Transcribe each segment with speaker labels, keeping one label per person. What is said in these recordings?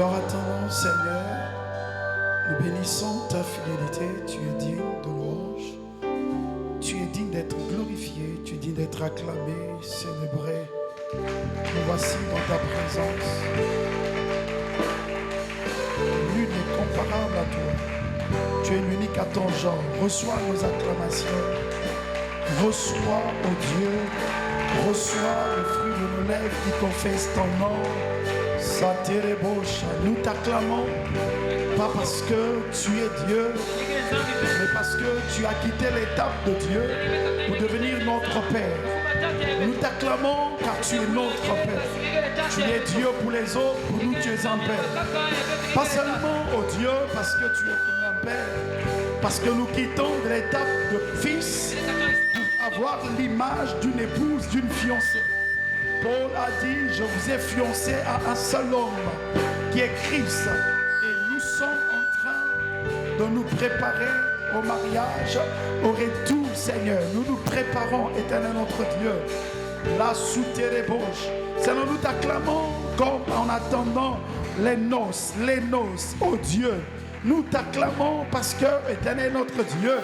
Speaker 1: Alors attendons, Seigneur, nous bénissons ta fidélité. Tu es digne de louange. Tu es digne d'être glorifié. Tu es digne d'être acclamé, célébré. Nous voici dans ta présence. Nul n'est comparable à toi. Tu es l'unique à ton genre. Reçois nos acclamations. Reçois, ô Dieu, reçois le fruit de nos lèvres qui confessent ton nom. Nous t'acclamons, pas parce que tu es Dieu, mais parce que tu as quitté l'étape de Dieu pour devenir notre Père. Nous t'acclamons car tu es notre Père. Tu es Dieu pour les autres, pour nous tu es un Père. Pas seulement, ô Dieu, parce que tu es un Père, parce que nous quittons de l'étape de fils pour avoir l'image d'une épouse, d'une fiancée. Paul a dit, je vous ai fiancé à un seul homme, qui est Christ. Et nous sommes en train de nous préparer au mariage, au retour, Seigneur. Nous nous préparons, éternel notre Dieu. La sous-terre-ébauche. Seigneur, nous t'acclamons comme en attendant les noces, oh Dieu. Nous t'acclamons parce que, éternel notre Dieu,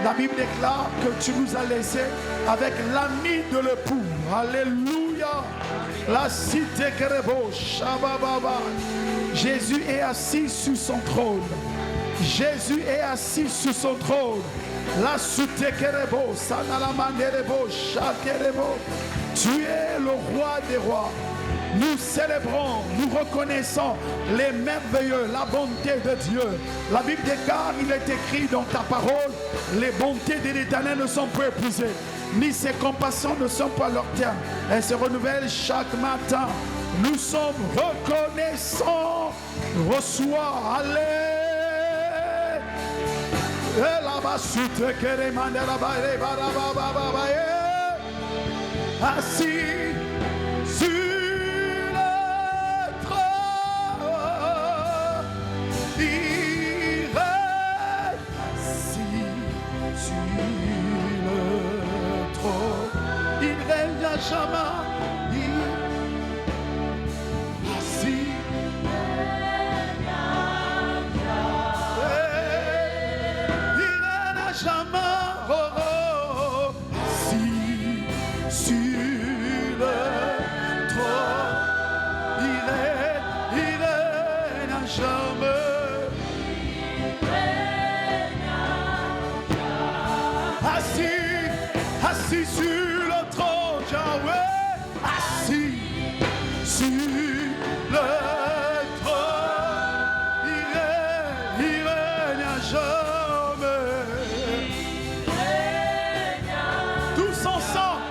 Speaker 1: la Bible déclare que tu nous as laissés avec l'ami de l'époux. Alléluia. La cité Kerebo, Shabababa. Jésus est assis sur son trône. Jésus est assis sur son trône. La cité Kerebo, Sanalamanderebo, Shaterebo. Tu es le roi des rois. Nous célébrons, nous reconnaissons les merveilleux, la bonté de Dieu. La Bible déclare, il est écrit dans ta parole, les bontés de l'Éternel ne sont pas épuisées, ni ses compassions ne sont pas leur terme. Elles se renouvellent chaque matin. Nous sommes reconnaissants. Reçois, allez. Assis sur le trône, il règne. Assis sur le trône, il règne à jamais. Assis. Il règne à jamais. Assis sur le trône, Yahweh, assis sur le trône, il règne à jamais. Tous ensemble,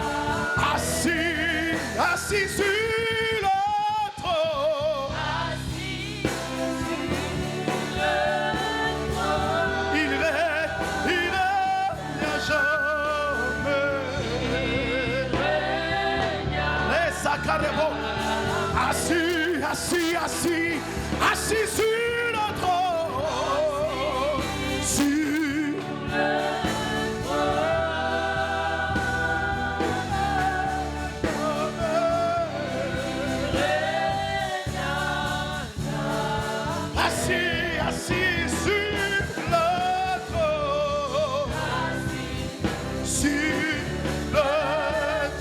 Speaker 1: assis sur le trône, il règne à jamais. Assis sur le trône, sur le trône. Assis sur le trône, sur le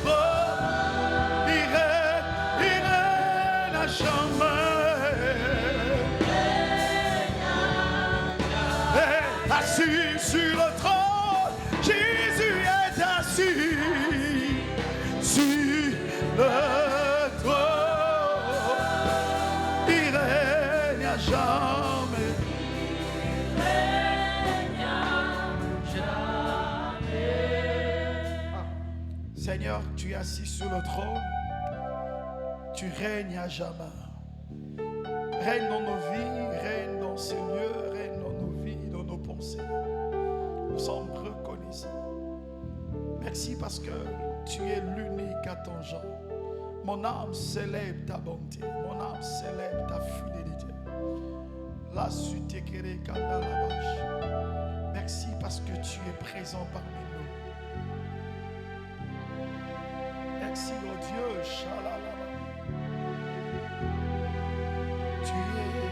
Speaker 1: trône, il règne à jamais. Assis sur le trône, Jésus est assis sur le trône. Il règne à jamais. Seigneur, tu es assis sur le trône. Tu règnes à jamais. Règne dans nos vies, règne dans ces lieux, règne dans nos vies, dans nos pensées. Nous sommes reconnaissants. Merci parce que tu es l'unique à ton genre. Mon âme célèbre ta bonté. Mon âme célèbre ta fidélité. La sutekere kandalabash. Merci parce que tu es présent parmi nous. Merci, oh Dieu. Shalalala. Tu es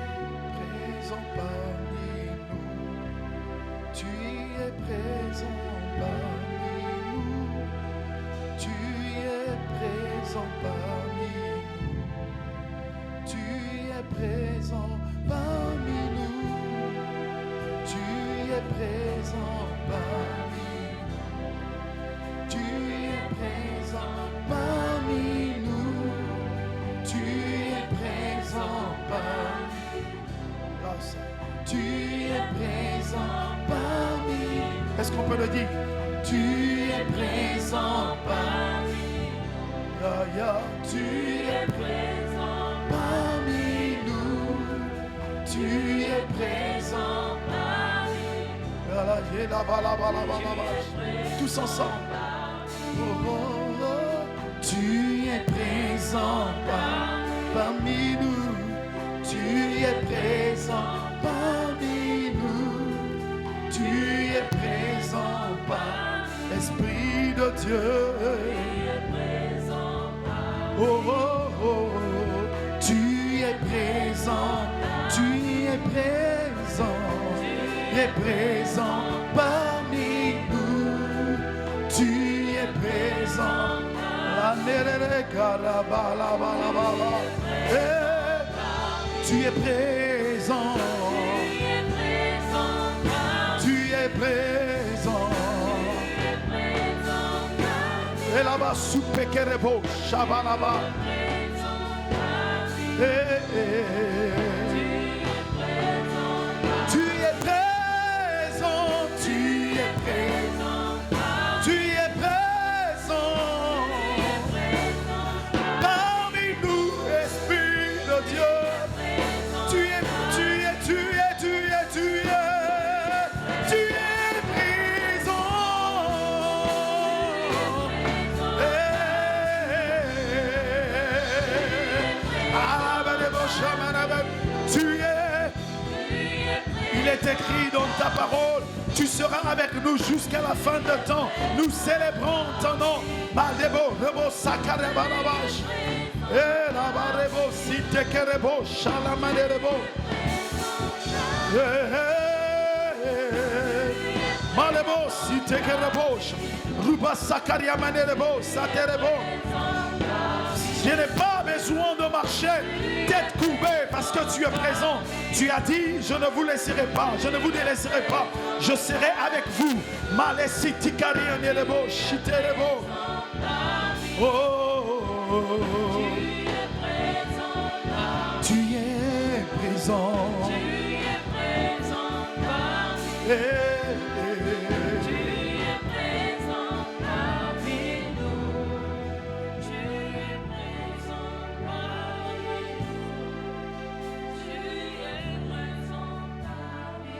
Speaker 1: présent parmi nous. Tu es présent parmi nous. Tu es présent parmi nous. Tu es présent parmi nous. Est-ce qu'on peut le dire? Tu es présent parmi nous. Tu es présent parmi nous. Tu es présent parmi nous. Tous ensemble. Tu es présent parmi nous. Tu es présent parmi nous. Tu es présent parmi Esprit de Dieu. Oh, oh, oh. Tu es présent. Tu es présent. Tu es présent parmi nous. Tu es présent. Tu es présent. Tu es présent. Et là-bas, soupe kerebo, shabalaba. Tu es présent. Tu es présent. Tu es présent. Parmi nous, Esprit de Dieu. Tu es Il est écrit dans ta parole, tu seras avec nous jusqu'à la fin de temps. Nous célébrons ton nom. Malebo, rebo, sakarabalabash. Et la barebo, site kerebo, shalamanebo. Malebo, site kerebo, ruba sakariamanebo, saterebo. Je n'ai pas besoin de marcher tête courbée parce que tu es présent. Tu as dit, je ne vous laisserai pas, je ne vous délaisserai pas. Je serai avec vous. Malesitikarianelebo, shiterebo. Oh, tu es présent. Tu es présent parmi nous. Tu es présent parmi nous. Tu es présent parmi nous. Tu es présent parmi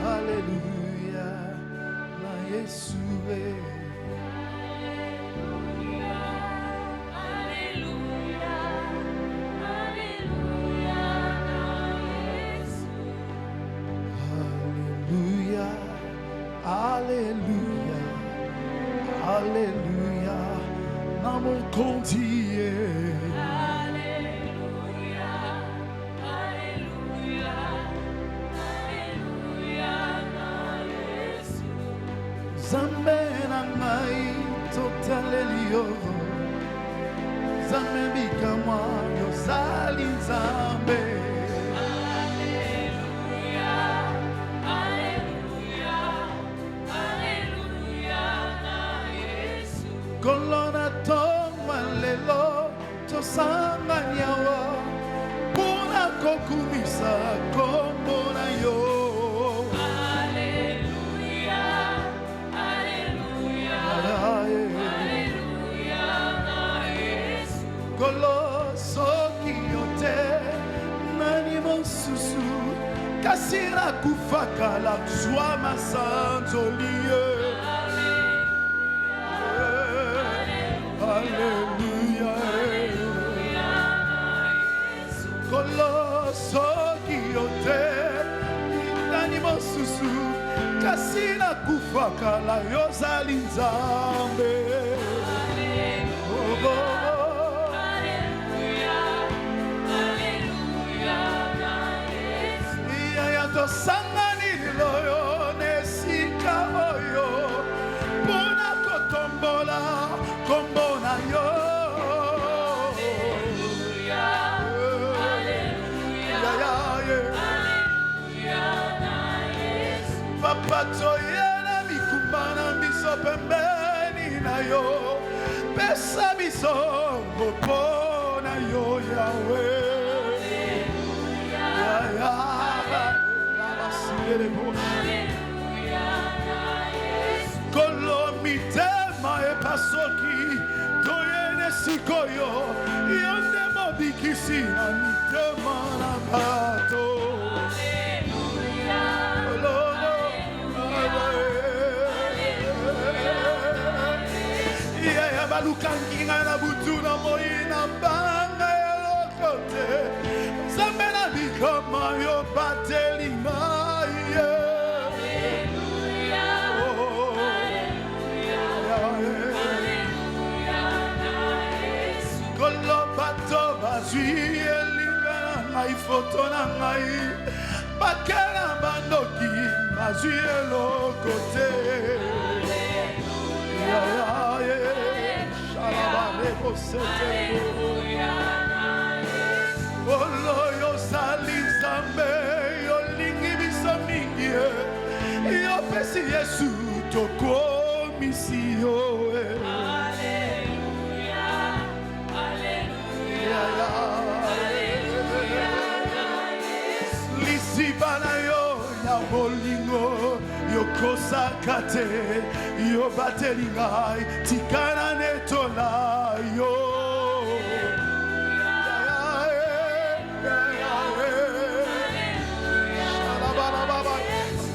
Speaker 1: Alléluia, la Yeshua. Alléluia, Alléluia, la Yeshua. Alléluia, Alléluia, Alléluia, Namo Kondiye. Zambe na ngai totalelio. Zambe bikamwa yozali Zambe. Alléluia, Alléluia, Alléluia na Yesu. Kolona toma lelo tosanga nyawa. Pona kokumisa kombo na yo. Sokiyote nani mosusu kasira kufakala zwa masanzoliye. Alléluia, Kolo sokiyote nani mosusu kasira kufakala yozali Nzambe. Sangani loyo nesika bato yena mikumbana biso pembeni na yo pesa biso mopona yo Yahweh Kolo mitema e pasoki toyene sikoyo yonde mobikisi na mitema na bato Yaya balukangi na butu na moina banga elokote Zambena bikama yo batelima Kolo bato bazwi elinga ngai foto na ngai bakela bandoki bazwi elokote Olo yo sali Nzambe yo lingi biso mingi yo pesi Yesu tokomisi yo Lisiba na yo ya bolingo yokosaka te yo bateli ngai tikana netola yo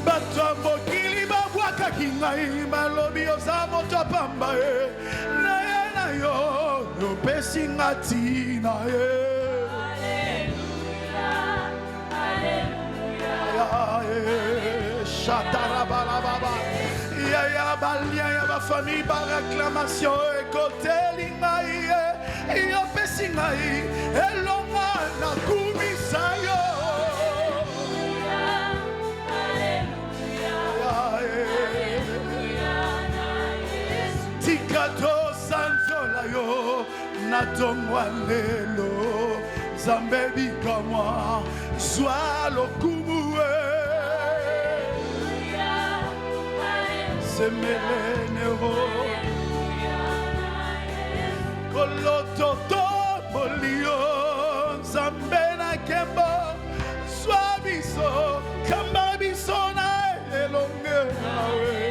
Speaker 1: bato ya mokili babwakaki ngai balobi oza moto pamba na ye na yo yopesi nga ntina ye Baba. Ya balia ya ba famille ba réclamation ekoteli ngai yo pesi ngai elonga na kumisa yo Tikato sanzola yo na tongwa lelo Nzambe bikamwa zwa lokumu Semelenero Kolototo Bolio Nzambe na kembo Swabiso Kamba biso na elonge nawe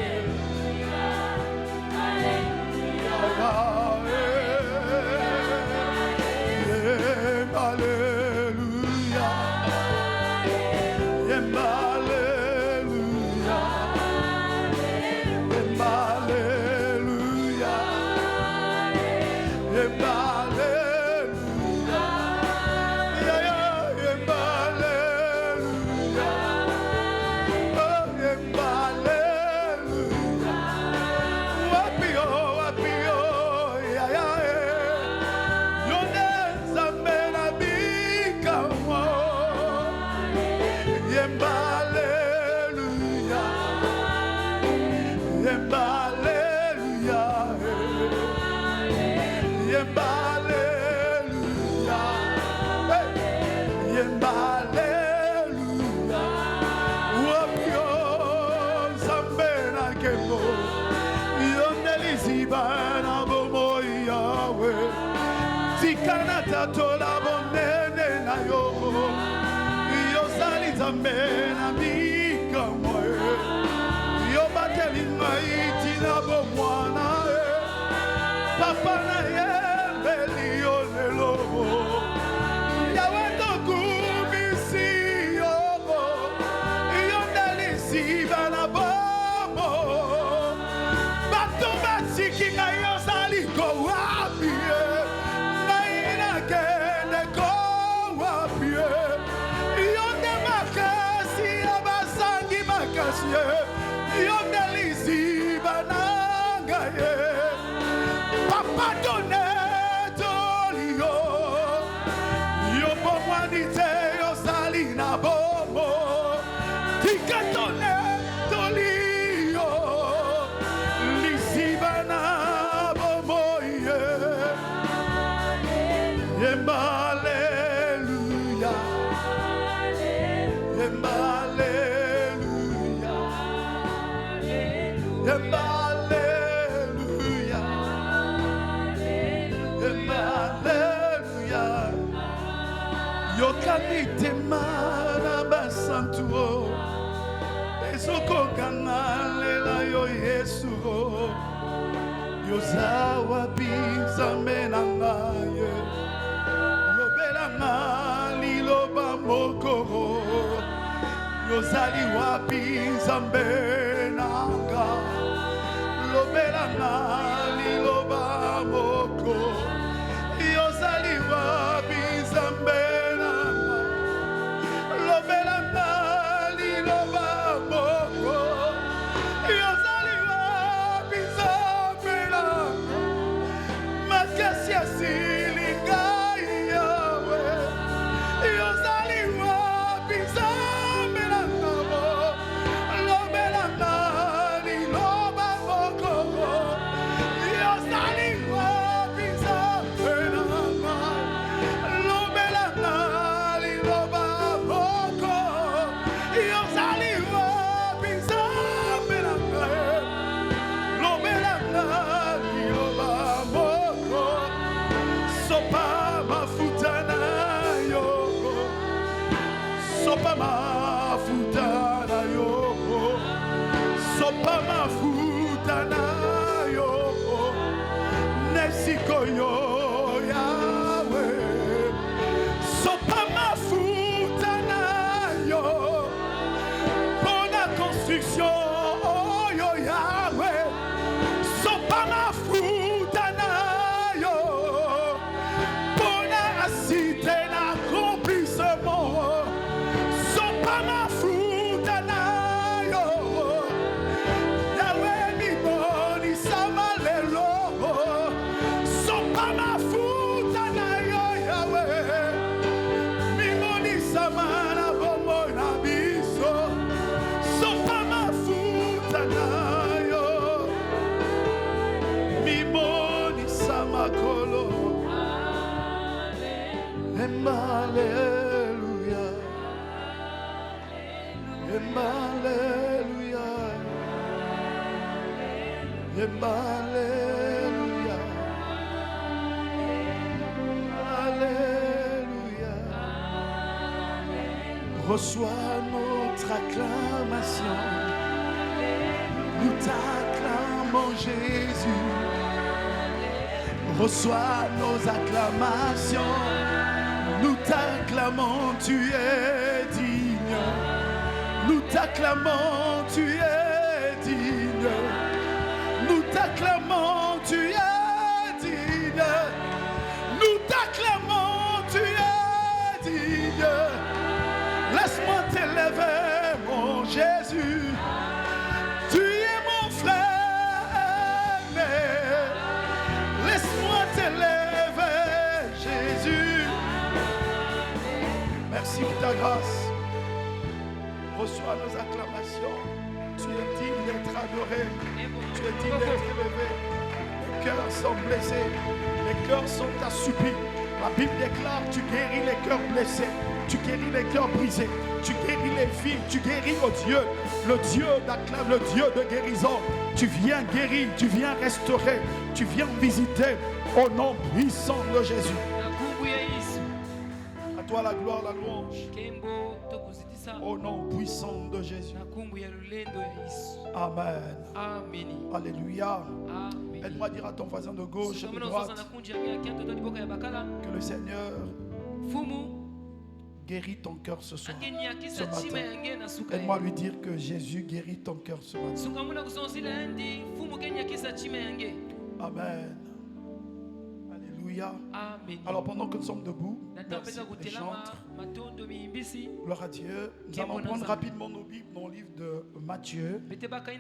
Speaker 1: Tola bonene na yo yo sali Nzambe na bikamwa yo bateli ngai tina bomwana papa na ye beli yo lelo yawe tokumisi yo yo ndalisi bana bobo bato basiki ngai yo sali kowapi Yondelisi bananga ye Papa donne tolio Yo bomwanite yo salina bomo Tika donne tolio Lisi bana bomo ye Yemba alleluia Yemba alleluia Alléluia. Alléluia. Yokani temana basantuo. Ezoko kanalela yo Yesu. Yozawa bizambe na ngaye. Lobela ngali loba mokoro. Yozali wapi zambe nanga. Lobela ngali loba moko. Yozali wapi zambe nanga. Lobela ngali loba moko. Yozali wapi zambe nanga. Makasi asilinga yawe. Yozali wapi zambe nanga. Lobela ngali loba moko. Yozali wapi zambe nanga. Lobela ngali loba moko. Yozali wapi zambe nanga. Lobela ngali loba moko. Sopa mafuta na yo. Sopa mafuta na yo. Sopa mafuta na yo. Nesiko yo Yahweh. Sopa mafuta na yo. Pour la construction oh yo Yahweh. Sopa mafuta na yo. Pour la cité l'accomplissement. Sopa mafuta na yo. Yahweh mi boni sama lelo. Sopa mafuta na yo Yahweh. Mi boni sama na bomo na biso. Sopa mafuta na yo. Mi boni sama kolo. Alléluia. Alléluia. Alléluia. Alléluia. Reçois notre acclamation. Nous t'acclamons Jésus. Reçois nos acclamations. Nous t'acclamons, tu es digne. Nous t'acclamons, tu es digne. Nous t'acclamons, tu es digne. Nous t'acclamons, tu es digne. Laisse-moi t'élever, mon Jésus. Tu es mon frère aimé. Laisse-moi t'élever, Jésus. Merci pour ta grâce. Reçois nos acclamations. Tu es digne d'être adoré. Tu es digne d'être élevé. Les cœurs sont blessés. Les cœurs sont assoupis. La Bible déclare, tu guéris les cœurs blessés. Tu guéris les cœurs brisés. Tu guéris les vies. Tu guéris, oh Dieu, le Dieu d'acclame, le Dieu de guérison. Tu viens guérir, tu viens restaurer. Tu viens visiter au nom puissant de Jésus. À toi la gloire, la louange. Au nom puissant de Jésus. Amen. Alléluia. Aide-moi à dire à ton voisin de gauche et de droite que le Seigneur guérit ton cœur ce soir, ce matin. Aide-moi à lui dire que Jésus guérit ton cœur ce matin. Amen. Alléluia. Alors pendant que nous sommes debout, merci les chantres. Gloire à Dieu. Nous allons prendre rapidement nos Bibles dans le livre de Matthieu. Le dernier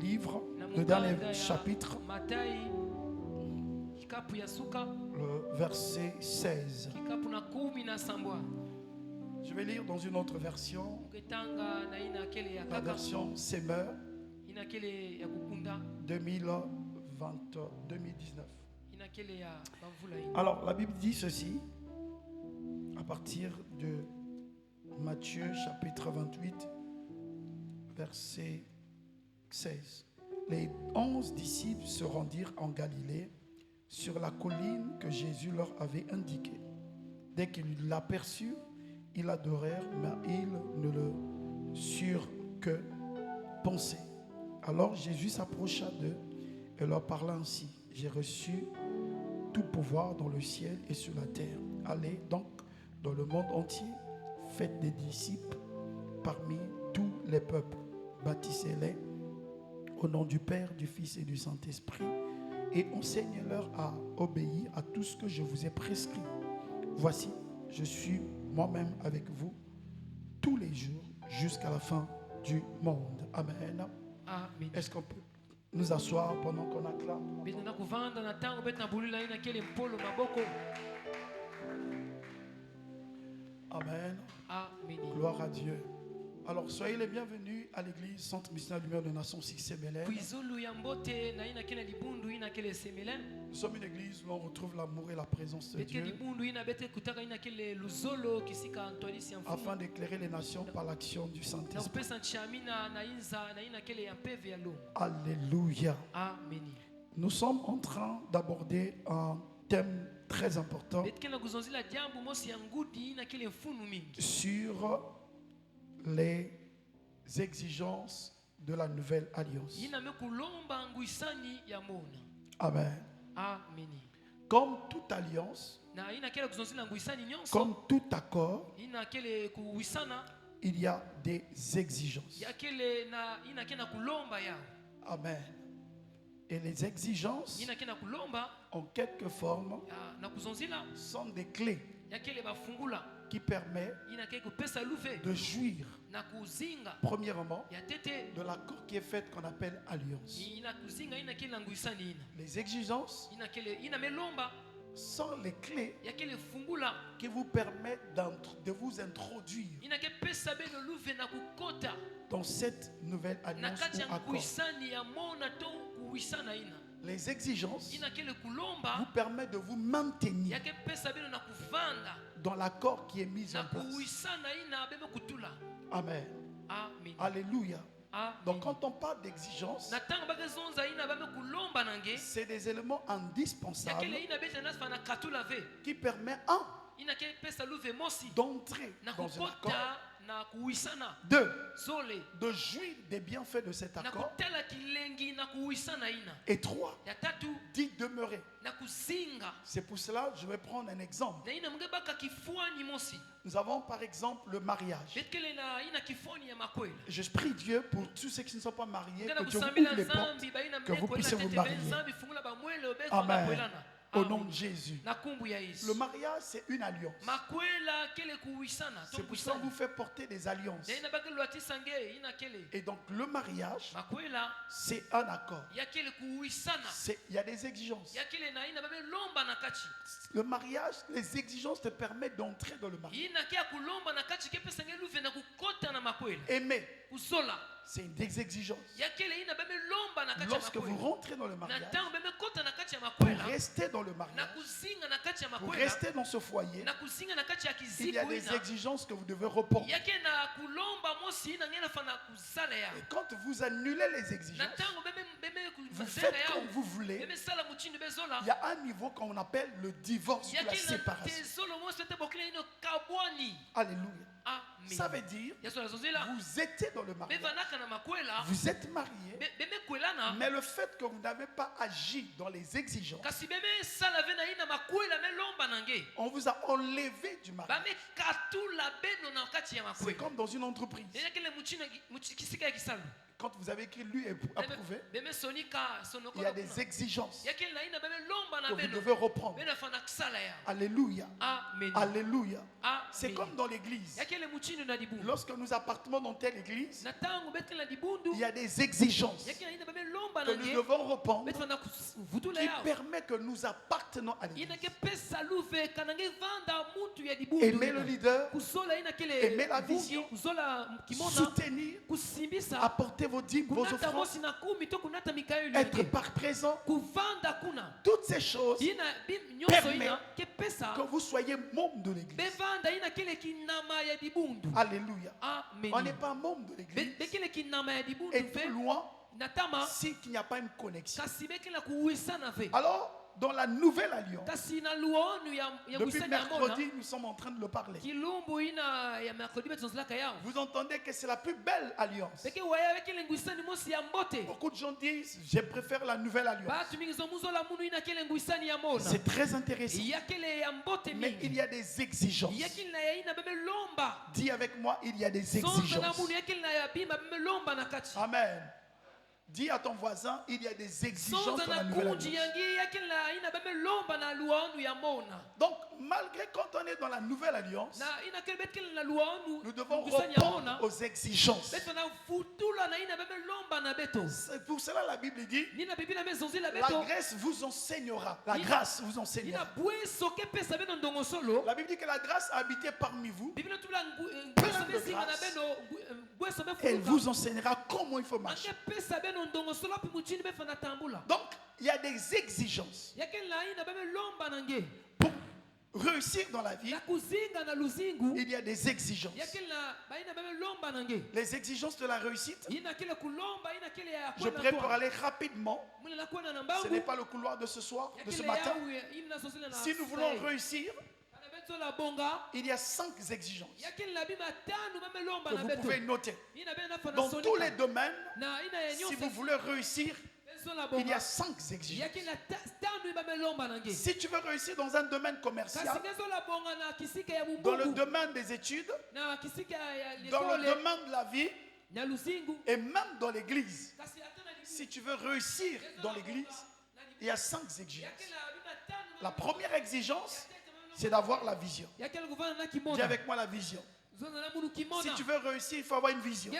Speaker 1: livre, le dernier chapitre. Le verset 16. Je vais lire dans une autre version. La version Semeur 2019. Alors la Bible dit ceci à partir de Matthieu chapitre 28 verset 16. Les 11 disciples se rendirent en Galilée, sur la colline que Jésus leur avait indiquée. Dès qu'ils l'aperçurent, ils l'adorèrent, mais ils ne le surent que penser. Alors Jésus s'approcha d'eux et leur parla ainsi. J'ai reçu tout pouvoir dans le ciel et sur la terre. Allez donc dans le monde entier, faites des disciples parmi tous les peuples. Baptisez-les au nom du Père, du Fils et du Saint-Esprit et enseignez-leur à obéir à tout ce que je vous ai prescrit. Voici, je suis moi-même avec vous tous les jours jusqu'à la fin du monde. Amen.
Speaker 2: Amen.
Speaker 1: Est-ce qu'on peut nous asseoir pendant qu'on acclame? Amen.
Speaker 2: Amen.
Speaker 1: Gloire à Dieu. Alors soyez les bienvenus à l'église Centre Missionnaire Lumière de Nation 6 Belém. Nous sommes une église où on retrouve l'amour et la présence de Dieu afin d'éclairer les nations par l'action du Saint-Esprit. Alléluia.
Speaker 2: Amen.
Speaker 1: Nous sommes en train d'aborder un thème très important sur les exigences de la nouvelle alliance. Amen.
Speaker 2: Amen.
Speaker 1: Comme toute alliance, comme tout accord, il y a des exigences. Amen. Et les exigences, en quelque forme, sont des clés qui permettent de jouir, premièrement, de l'accord qui est fait qu'on appelle alliance. Les exigences sont les clés qui vous permettent de vous introduire dans cette nouvelle alliance ou accord. Les exigences vous permettent de vous maintenir dans l'accord qui est mis en place. Amen.
Speaker 2: Amen.
Speaker 1: Alléluia.
Speaker 2: Amen.
Speaker 1: Donc quand on parle d'exigence, c'est des éléments indispensables qui permettent d'entrer dans un accord, de jouir des bienfaits de cet accord, et 3, d'y demeurer. C'est pour cela que je vais prendre un exemple. Nous avons par exemple le mariage. Je prie Dieu pour tous ceux qui ne sont pas mariés, que Dieu vous ouvre les portes, que vous puissiez vous marier. Amen. Au nom de Jésus. Le mariage, c'est une alliance. C'est pour ça qu'on vous fait porter des alliances. Et donc, le mariage, c'est un accord. Il y a des exigences. Le mariage, les exigences te permettent d'entrer dans le mariage. Aimer, c'est des exigences. Lorsque vous rentrez dans le mariage, pour rester dans le mariage, pour rester dans ce foyer, il y a des exigences que vous devez reporter. Et quand vous annulez les exigences, vous faites comme vous voulez. Il y a un niveau qu'on appelle le divorce ou la séparation. Alléluia. Ça veut dire, vous étiez dans le mariage, vous êtes marié, mais le fait que vous n'avez pas agi dans les exigences, on vous a enlevé du mariage. C'est comme dans une entreprise. Quand vous avez écrit lu et approuvé, il y a des exigences que vous devez reprendre. Alléluia. Alléluia. C'est comme dans l'église. Lorsque nous appartenons dans telle église, il y a des exigences que nous devons reprendre qui permettent que nous appartenons à l'église. Aimer le leader, aimer la vision, soutenir, apporter vos dîmes, vos
Speaker 2: kunata
Speaker 1: offrandes,
Speaker 2: mosi na kumi to kunata mikaeli
Speaker 1: être
Speaker 2: yenge.
Speaker 1: par présent.
Speaker 2: Kuvanda kuna
Speaker 1: Toutes ces choses
Speaker 2: ina nyonso
Speaker 1: permet
Speaker 2: ina kepesa
Speaker 1: que vous soyez membre de l'église.
Speaker 2: bevanda ina kile kinama ya dibundu.
Speaker 1: Alléluia.
Speaker 2: Amen.
Speaker 1: On n'est pas membre de l'église.
Speaker 2: Bekile kinama ya dibundu
Speaker 1: Et tout loin,
Speaker 2: natama
Speaker 1: s'il n'y a pas une connexion.
Speaker 2: kasi bekila kuwisana ve.
Speaker 1: Alors, dans la nouvelle alliance,
Speaker 2: Kasi na luonu ya
Speaker 1: depuis
Speaker 2: wisana ya mona
Speaker 1: mercredi, nous sommes en train de le parler.
Speaker 2: kilumbu ina ya mercredi betonzelaka yao.
Speaker 1: Vous entendez que c'est la plus belle alliance.
Speaker 2: Beke waya bekile ngwisani mosi ya mbote.
Speaker 1: Beaucoup de gens disent, je préfère la nouvelle alliance.
Speaker 2: Batu mingi zo muzola munu ina kile ngwisani ya mona.
Speaker 1: C'est très intéressant.
Speaker 2: Ya kile ya mbote
Speaker 1: Mais
Speaker 2: mingi.
Speaker 1: il y a des exigences.
Speaker 2: Ya kile na ya ina bebe lomba.
Speaker 1: Dis avec moi, il y a des
Speaker 2: Sonda na
Speaker 1: exigences.
Speaker 2: munu ya kile na ya bima bebe lomba na kati.
Speaker 1: Amen. Dis à ton voisin, il y a des exigences
Speaker 2: Sonda
Speaker 1: dans la
Speaker 2: na
Speaker 1: nouvelle
Speaker 2: kunji
Speaker 1: alliance.
Speaker 2: yangi ya kile na ina bebe lomba na luonu ya mona.
Speaker 1: Donc, malgré quand on est dans la nouvelle alliance,
Speaker 2: Na ina kile bekile na luonu.
Speaker 1: nous devons
Speaker 2: ngwisani ya
Speaker 1: répondre
Speaker 2: mona.
Speaker 1: aux exigences.
Speaker 2: Beto na futula na ina bebe lomba na beto.
Speaker 1: C'est pour cela la Bible dit,
Speaker 2: Nina bibi na mezonzi la
Speaker 1: la
Speaker 2: beto.
Speaker 1: grâce vous enseignera. La grâce vous
Speaker 2: Ina
Speaker 1: enseignera.
Speaker 2: bweso ke pesa beno ndongo solo.
Speaker 1: La Bible dit que la grâce a habité parmi vous.
Speaker 2: Biblia tula
Speaker 1: Plein
Speaker 2: bweso
Speaker 1: de
Speaker 2: bezinga na
Speaker 1: grâce.
Speaker 2: beno bweso
Speaker 1: Elle
Speaker 2: befuka.
Speaker 1: vous enseignera comment il faut marcher.
Speaker 2: Ake pesa beno ndongo solo pi mutini befa na tambula.
Speaker 1: Donc, il y a des exigences.
Speaker 2: Yake la ina bebe lomba nange.
Speaker 1: Pour réussir dans la vie,
Speaker 2: Na kuzinga na luzingu.
Speaker 1: il y a des exigences.
Speaker 2: Yake la baina bebe lomba nange.
Speaker 1: Les exigences de la réussite,
Speaker 2: Ina kile kulomba ina kile ya
Speaker 1: je prie pour aller rapidement.
Speaker 2: Muna na kuona na
Speaker 1: Ce
Speaker 2: mbangu.
Speaker 1: n'est pas le couloir de ce soir, de ce
Speaker 2: Yake
Speaker 1: matin.
Speaker 2: ya ina sosile na.
Speaker 1: Si nous voulons réussir,
Speaker 2: Ana beto la bonga.
Speaker 1: il y a 5 exigences
Speaker 2: Yake la bima tanu bebe lomba
Speaker 1: que
Speaker 2: na
Speaker 1: vous
Speaker 2: beto.
Speaker 1: pouvez noter.
Speaker 2: Ina bena fa na
Speaker 1: Dans
Speaker 2: sonika.
Speaker 1: tous les domaines,
Speaker 2: Na ina ya
Speaker 1: si
Speaker 2: nyonso.
Speaker 1: vous voulez réussir,
Speaker 2: Beso la
Speaker 1: il y
Speaker 2: bonga.
Speaker 1: a 5 exigences.
Speaker 2: Yake la tanu bebe lomba nange.
Speaker 1: Si tu veux réussir dans un domaine commercial, dans le domaine des études, dans le domaine de la vie, et même dans l'église, si tu veux réussir dans l'église, il y a 5 exigences. La première exigence, c'est d'avoir la vision. Dis avec moi la vision. Si tu veux réussir, il faut avoir une vision,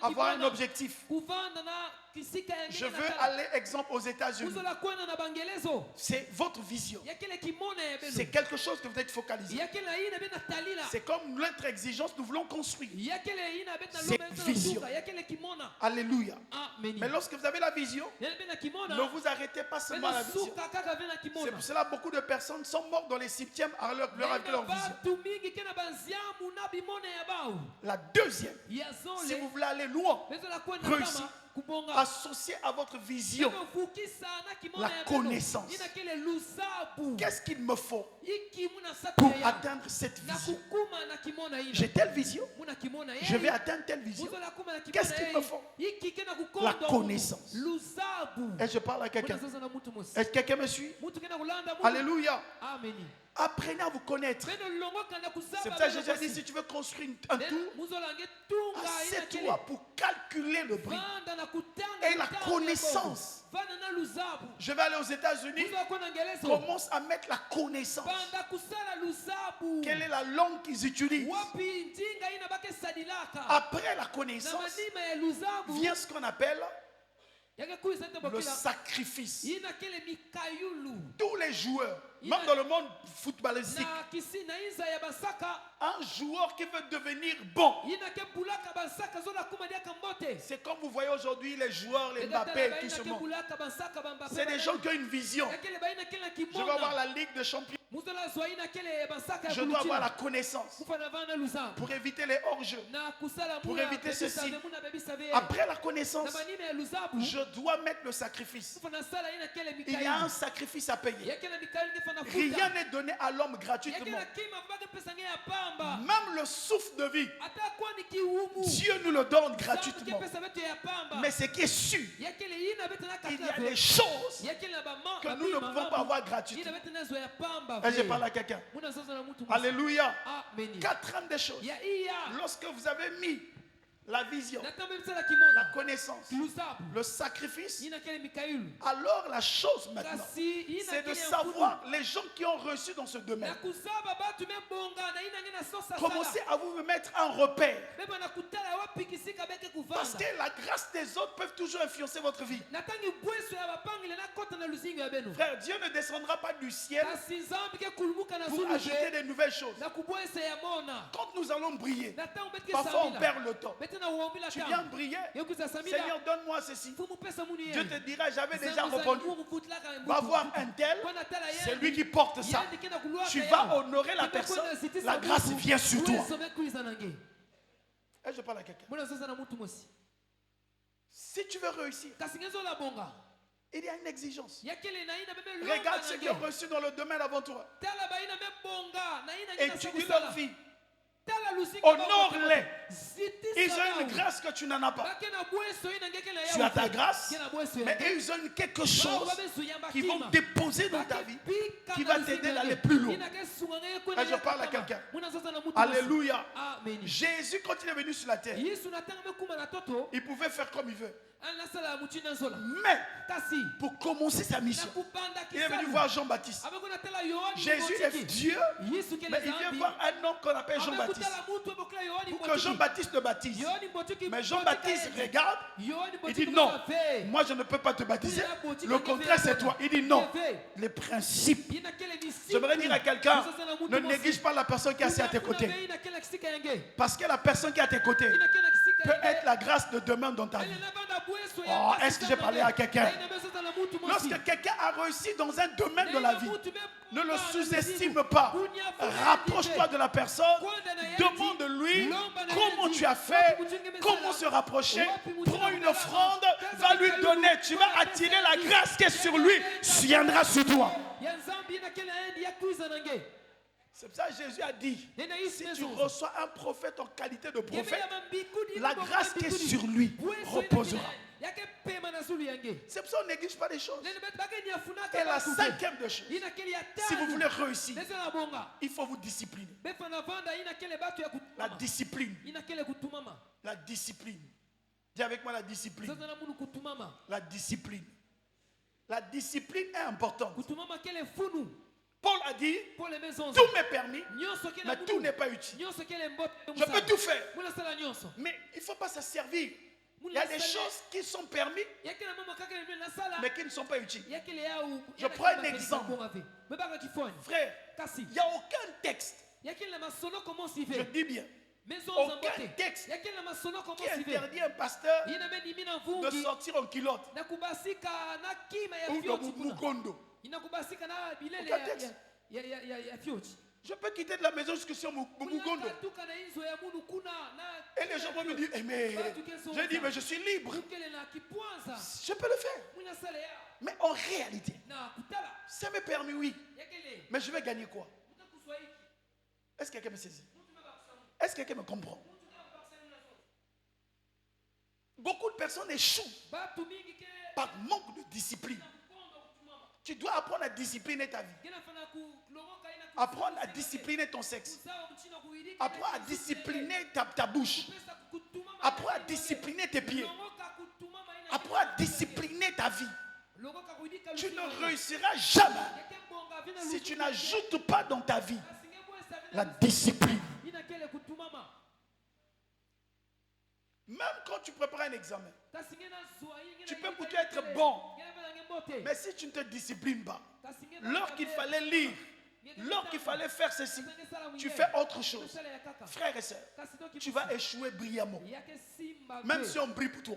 Speaker 1: avoir un objectif. Je veux aller, exemple, aux États-Unis. C'est votre vision. C'est quelque chose que vous êtes focalisé. C'est comme notre exigence, nous voulons construire. C'est vision. Alléluia. Mais lorsque vous avez la vision, ne vous arrêtez pas seulement à la vision. C'est pour cela que beaucoup de personnes sont mortes dans les cimetières à leur vision. La deuxième, si vous voulez aller loin, réussir, associé à votre vision, la connaissance. Qu'est-ce qu'il me faut pour atteindre cette vision? J'ai telle vision, je vais atteindre telle vision. Qu'est-ce qu'il me faut? La connaissance. Et je parle à quelqu'un. Est-ce que quelqu'un me suit? Alléluia. Apprenez à vous connaître. C'est pour ça que j'ai dit, si tu veux construire un tour, assieds-toi pour calculer le prix et la connaissance. Je vais aller aux États-Unis, commence à mettre la connaissance. Quelle est la langue qu'ils utilisent? Après la connaissance, vient ce qu'on appelle le sacrifice. Tous les joueurs, même dans le monde footballistique, un joueur qui veut devenir bon, c'est comme vous voyez aujourd'hui les joueurs, les Mbappé et tout ce monde. C'est des gens qui ont une vision. Je veux avoir la Ligue des Champions. Je dois avoir la connaissance pour éviter les hors-jeux, pour éviter ceci. Après la connaissance, je dois mettre le sacrifice. Il y a un sacrifice à payer. Rien n'est donné à l'homme gratuitement. Même le souffle de vie, Dieu nous le donne gratuitement. Mais ce qui est sûr, il y a des choses que nous ne pouvons pas avoir gratuitement. Et je parle à quelqu'un. Alléluia. 4 ans de choses. Lorsque vous avez mis la vision, la connaissance, le sacrifice, alors la chose maintenant, c'est de savoir les gens qui ont reçu dans ce domaine. Commencez à vous mettre un repère. Parce que la grâce des autres peut toujours influencer votre vie. Frère, Dieu ne descendra pas du ciel pour ajouter de nouvelles choses. Quand nous nous allons briller,
Speaker 2: na ntango beti
Speaker 1: parfois on
Speaker 2: esambila
Speaker 1: perd le temps.
Speaker 2: beti na uombila
Speaker 1: Tu
Speaker 2: ntango
Speaker 1: viens briller,
Speaker 2: yokuza sambila
Speaker 1: Seigneur, donne-moi ceci.
Speaker 2: fumu pesa munu
Speaker 1: Dieu te
Speaker 2: ye
Speaker 1: dira, j'avais déjà
Speaker 2: Nzambe
Speaker 1: répondu.
Speaker 2: azali mukuvutilaka
Speaker 1: Va
Speaker 2: mbutu.
Speaker 1: voir un tel,
Speaker 2: Kwana tala ye
Speaker 1: c'est lui qui porte ça.
Speaker 2: yandi kena kuluaka
Speaker 1: Tu
Speaker 2: ye.
Speaker 1: vas honorer la
Speaker 2: Kena
Speaker 1: personne,
Speaker 2: kwenda zitisa
Speaker 1: la grâce
Speaker 2: mbutu.
Speaker 1: vient sur toi.
Speaker 2: Uwesome kuiza nange.
Speaker 1: Et je parle à quelqu'un.
Speaker 2: Mwana sasa na mutu mosi
Speaker 1: Si tu veux réussir,
Speaker 2: kasi ngezo la bonga
Speaker 1: il y a une exigence.
Speaker 2: yakele na ina bebe longa
Speaker 1: Regarde ceux qui ont
Speaker 2: nange
Speaker 1: reçu dans le domaine avant toi.
Speaker 2: tala baina me bonga na ina ngina
Speaker 1: Étudie
Speaker 2: sakusala.
Speaker 1: leur vie.
Speaker 2: Tala lusika
Speaker 1: Honore-les.
Speaker 2: Zitisa
Speaker 1: Ils ont une
Speaker 2: bao.
Speaker 1: grâce que tu n'en as pas.
Speaker 2: Bakena bweso ina ngeke na
Speaker 1: Tu
Speaker 2: ya
Speaker 1: as ta
Speaker 2: ufe.
Speaker 1: grâce,
Speaker 2: Kena bweso ya
Speaker 1: mais
Speaker 2: nge.
Speaker 1: ils ont quelque
Speaker 2: Bao
Speaker 1: chose
Speaker 2: babesu ya
Speaker 1: qui vont
Speaker 2: bakima.
Speaker 1: déposer dans ta vie,
Speaker 2: Bakepika
Speaker 1: qui
Speaker 2: na
Speaker 1: va
Speaker 2: lusika
Speaker 1: t'aider
Speaker 2: nge.
Speaker 1: d'aller plus loin.
Speaker 2: Ina ke sunga nge kwenda
Speaker 1: Et je
Speaker 2: ya
Speaker 1: parle à
Speaker 2: kakama.
Speaker 1: quelqu'un.
Speaker 2: Mwana sasa na mutu mosi.
Speaker 1: Alléluia.
Speaker 2: Amen.
Speaker 1: Jésus, quand il est venu sur la terre,
Speaker 2: Yesu na tanga me kuma na toto.
Speaker 1: il pouvait faire comme il veut.
Speaker 2: Ana sala muchina nzola.
Speaker 1: Mais
Speaker 2: Kasi.
Speaker 1: pour commencer sa
Speaker 2: Na
Speaker 1: mission,
Speaker 2: kubanda
Speaker 1: il est venu
Speaker 2: kisalu.
Speaker 1: voir Jean-Baptiste.
Speaker 2: Abeko na tala Yohani
Speaker 1: Jésus
Speaker 2: Mbotiki.
Speaker 1: est Dieu,
Speaker 2: Yesu kele
Speaker 1: mais il vient
Speaker 2: zambi.
Speaker 1: voir un homme qu'on appelle Jean-Baptiste.
Speaker 2: Abekutala mutu ebokela Yohani
Speaker 1: Pour que
Speaker 2: Mbotiki.
Speaker 1: Jean-Baptiste le baptise.
Speaker 2: Yohani Mbotiki
Speaker 1: Mais
Speaker 2: Mbotiki
Speaker 1: Jean-Baptiste
Speaker 2: aende.
Speaker 1: regarde,
Speaker 2: Yohani
Speaker 1: il
Speaker 2: Mbotiki
Speaker 1: dit non,
Speaker 2: Mbotiki.
Speaker 1: moi je ne peux pas te baptiser.
Speaker 2: Mbotiki
Speaker 1: Le contraire c'est toi. Il dit non.
Speaker 2: Mbotiki.
Speaker 1: Les principes.
Speaker 2: Ina kele misiku.
Speaker 1: J'aimerais dire à quelqu'un,
Speaker 2: Sasa na mutu
Speaker 1: ne
Speaker 2: mosi.
Speaker 1: néglige pas la personne qui est assise à tes
Speaker 2: Kuna
Speaker 1: côtés.
Speaker 2: bei ina kele kisika yange.
Speaker 1: Parce que la personne qui est à tes côtés
Speaker 2: Ina kele kisika
Speaker 1: peut
Speaker 2: yange.
Speaker 1: être la grâce de demain dans ta vie.
Speaker 2: Ele na banda bweso
Speaker 1: Oh,
Speaker 2: ya
Speaker 1: est-ce que j'ai parlé à quelqu'un?
Speaker 2: Ina beso na mutu mosi.
Speaker 1: Lorsque quelqu'un a réussi dans un domaine de la vie, ne le sous-estime
Speaker 2: Kunya
Speaker 1: pas.
Speaker 2: full
Speaker 1: Rapproche-toi de la personne. Demande-lui comment tu as fait, comment se rapprocher. Prends une offrande, va lui donner. Tu vas attirer la grâce qui est sur lui, viendra sur toi.
Speaker 2: Ya nzambi ina kele aende ya kuiza nange.
Speaker 1: C'est pour ça que Jésus a dit,
Speaker 2: Ina isi
Speaker 1: si tu
Speaker 2: mezo.
Speaker 1: reçois un prophète en qualité de prophète,
Speaker 2: Yeme ya mambikudi,
Speaker 1: la
Speaker 2: yeme
Speaker 1: grâce qui est
Speaker 2: mambikudi.
Speaker 1: sur lui
Speaker 2: Bweso
Speaker 1: reposera.
Speaker 2: ina kele- yake pema na zulu yange.
Speaker 1: C'est pour ça qu'on ne néglige pas les choses.
Speaker 2: Nene bet bake nyafunaka
Speaker 1: Et la
Speaker 2: batu.
Speaker 1: cinquième des choses,
Speaker 2: Ina kele ya
Speaker 1: si vous
Speaker 2: tano.
Speaker 1: voulez réussir,
Speaker 2: Neze na bonga.
Speaker 1: il faut vous discipliner.
Speaker 2: Befa na vanda ina kele batu ya
Speaker 1: La
Speaker 2: kutumama.
Speaker 1: discipline.
Speaker 2: Ina kele kutumama.
Speaker 1: La discipline. Dis avec moi la discipline.
Speaker 2: Sasa na munu kutumama.
Speaker 1: La discipline. La discipline est importante.
Speaker 2: Kutumama kele funu.
Speaker 1: Paul a dit,
Speaker 2: Pour les maisons.
Speaker 1: tout m'est permis,
Speaker 2: Nyonso kele
Speaker 1: mais
Speaker 2: munu.
Speaker 1: tout n'est pas utile.
Speaker 2: Nyonso kele mbote.
Speaker 1: Je peux tout faire,
Speaker 2: Muna sala nyonso.
Speaker 1: mais il ne faut pas se servir. Il y a des choses qui sont permises,
Speaker 2: Yakele mama kaka ni na sala.
Speaker 1: mais qui ne sont pas utiles.
Speaker 2: Yakele ya u.
Speaker 1: Je prends un exemple.
Speaker 2: Bebaka kifoni.
Speaker 1: Frère,
Speaker 2: Kasi.
Speaker 1: il n'y a aucun texte,
Speaker 2: Yakele na masono comment s'y
Speaker 1: je
Speaker 2: fait.
Speaker 1: dis bien,
Speaker 2: Maison
Speaker 1: aucun
Speaker 2: zambote.
Speaker 1: texte
Speaker 2: Yakele na masono comment
Speaker 1: qui
Speaker 2: s'y fait.
Speaker 1: interdit à un pasteur
Speaker 2: Ina meni mina
Speaker 1: de
Speaker 2: vungi.
Speaker 1: sortir en culotte
Speaker 2: Na kubasika na kima ya
Speaker 1: ou
Speaker 2: fioti
Speaker 1: de
Speaker 2: kuna.
Speaker 1: mukondo.
Speaker 2: Ina kubasika na bilele
Speaker 1: Aucun texte.
Speaker 2: ya fioti.
Speaker 1: Je peux quitter de la maison jusque sur Mugondo.
Speaker 2: Tuka na inzo ya munu kuna na.
Speaker 1: Et les gens vont me dire, eh, mais je dis, mais je suis libre.
Speaker 2: Tukele na kipwanza.
Speaker 1: Je peux le faire.
Speaker 2: Muna sala ya.
Speaker 1: Mais en réalité,
Speaker 2: Na kutala.
Speaker 1: ça m'est permis, oui.
Speaker 2: Yakele.
Speaker 1: Mais je vais gagner quoi?
Speaker 2: Muta kuswaiki.
Speaker 1: Est-ce que quelqu'un me saisit?
Speaker 2: Mutu baba kusamu.
Speaker 1: Est-ce que quelqu'un me comprend? Beaucoup de personnes échouent
Speaker 2: Batu mingi ke.
Speaker 1: par manque de discipline. Tu dois apprendre à discipliner ta vie. Apprendre à discipliner ton sexe. Apprendre à discipliner ta bouche. Apprendre à discipliner tes pieds. Apprendre à discipliner ta vie. Tu ne réussiras jamais si tu n'ajoutes pas dans ta vie la discipline. Même quand tu prépares un examen, tu peux plutôt être bon. Mais si tu ne te disciplines pas, lors qu'il fallait lire, lors qu'il fallait faire ceci, tu fais autre chose. Frères et sœurs, tu vas échouer brillamment. Même si on brille pour toi.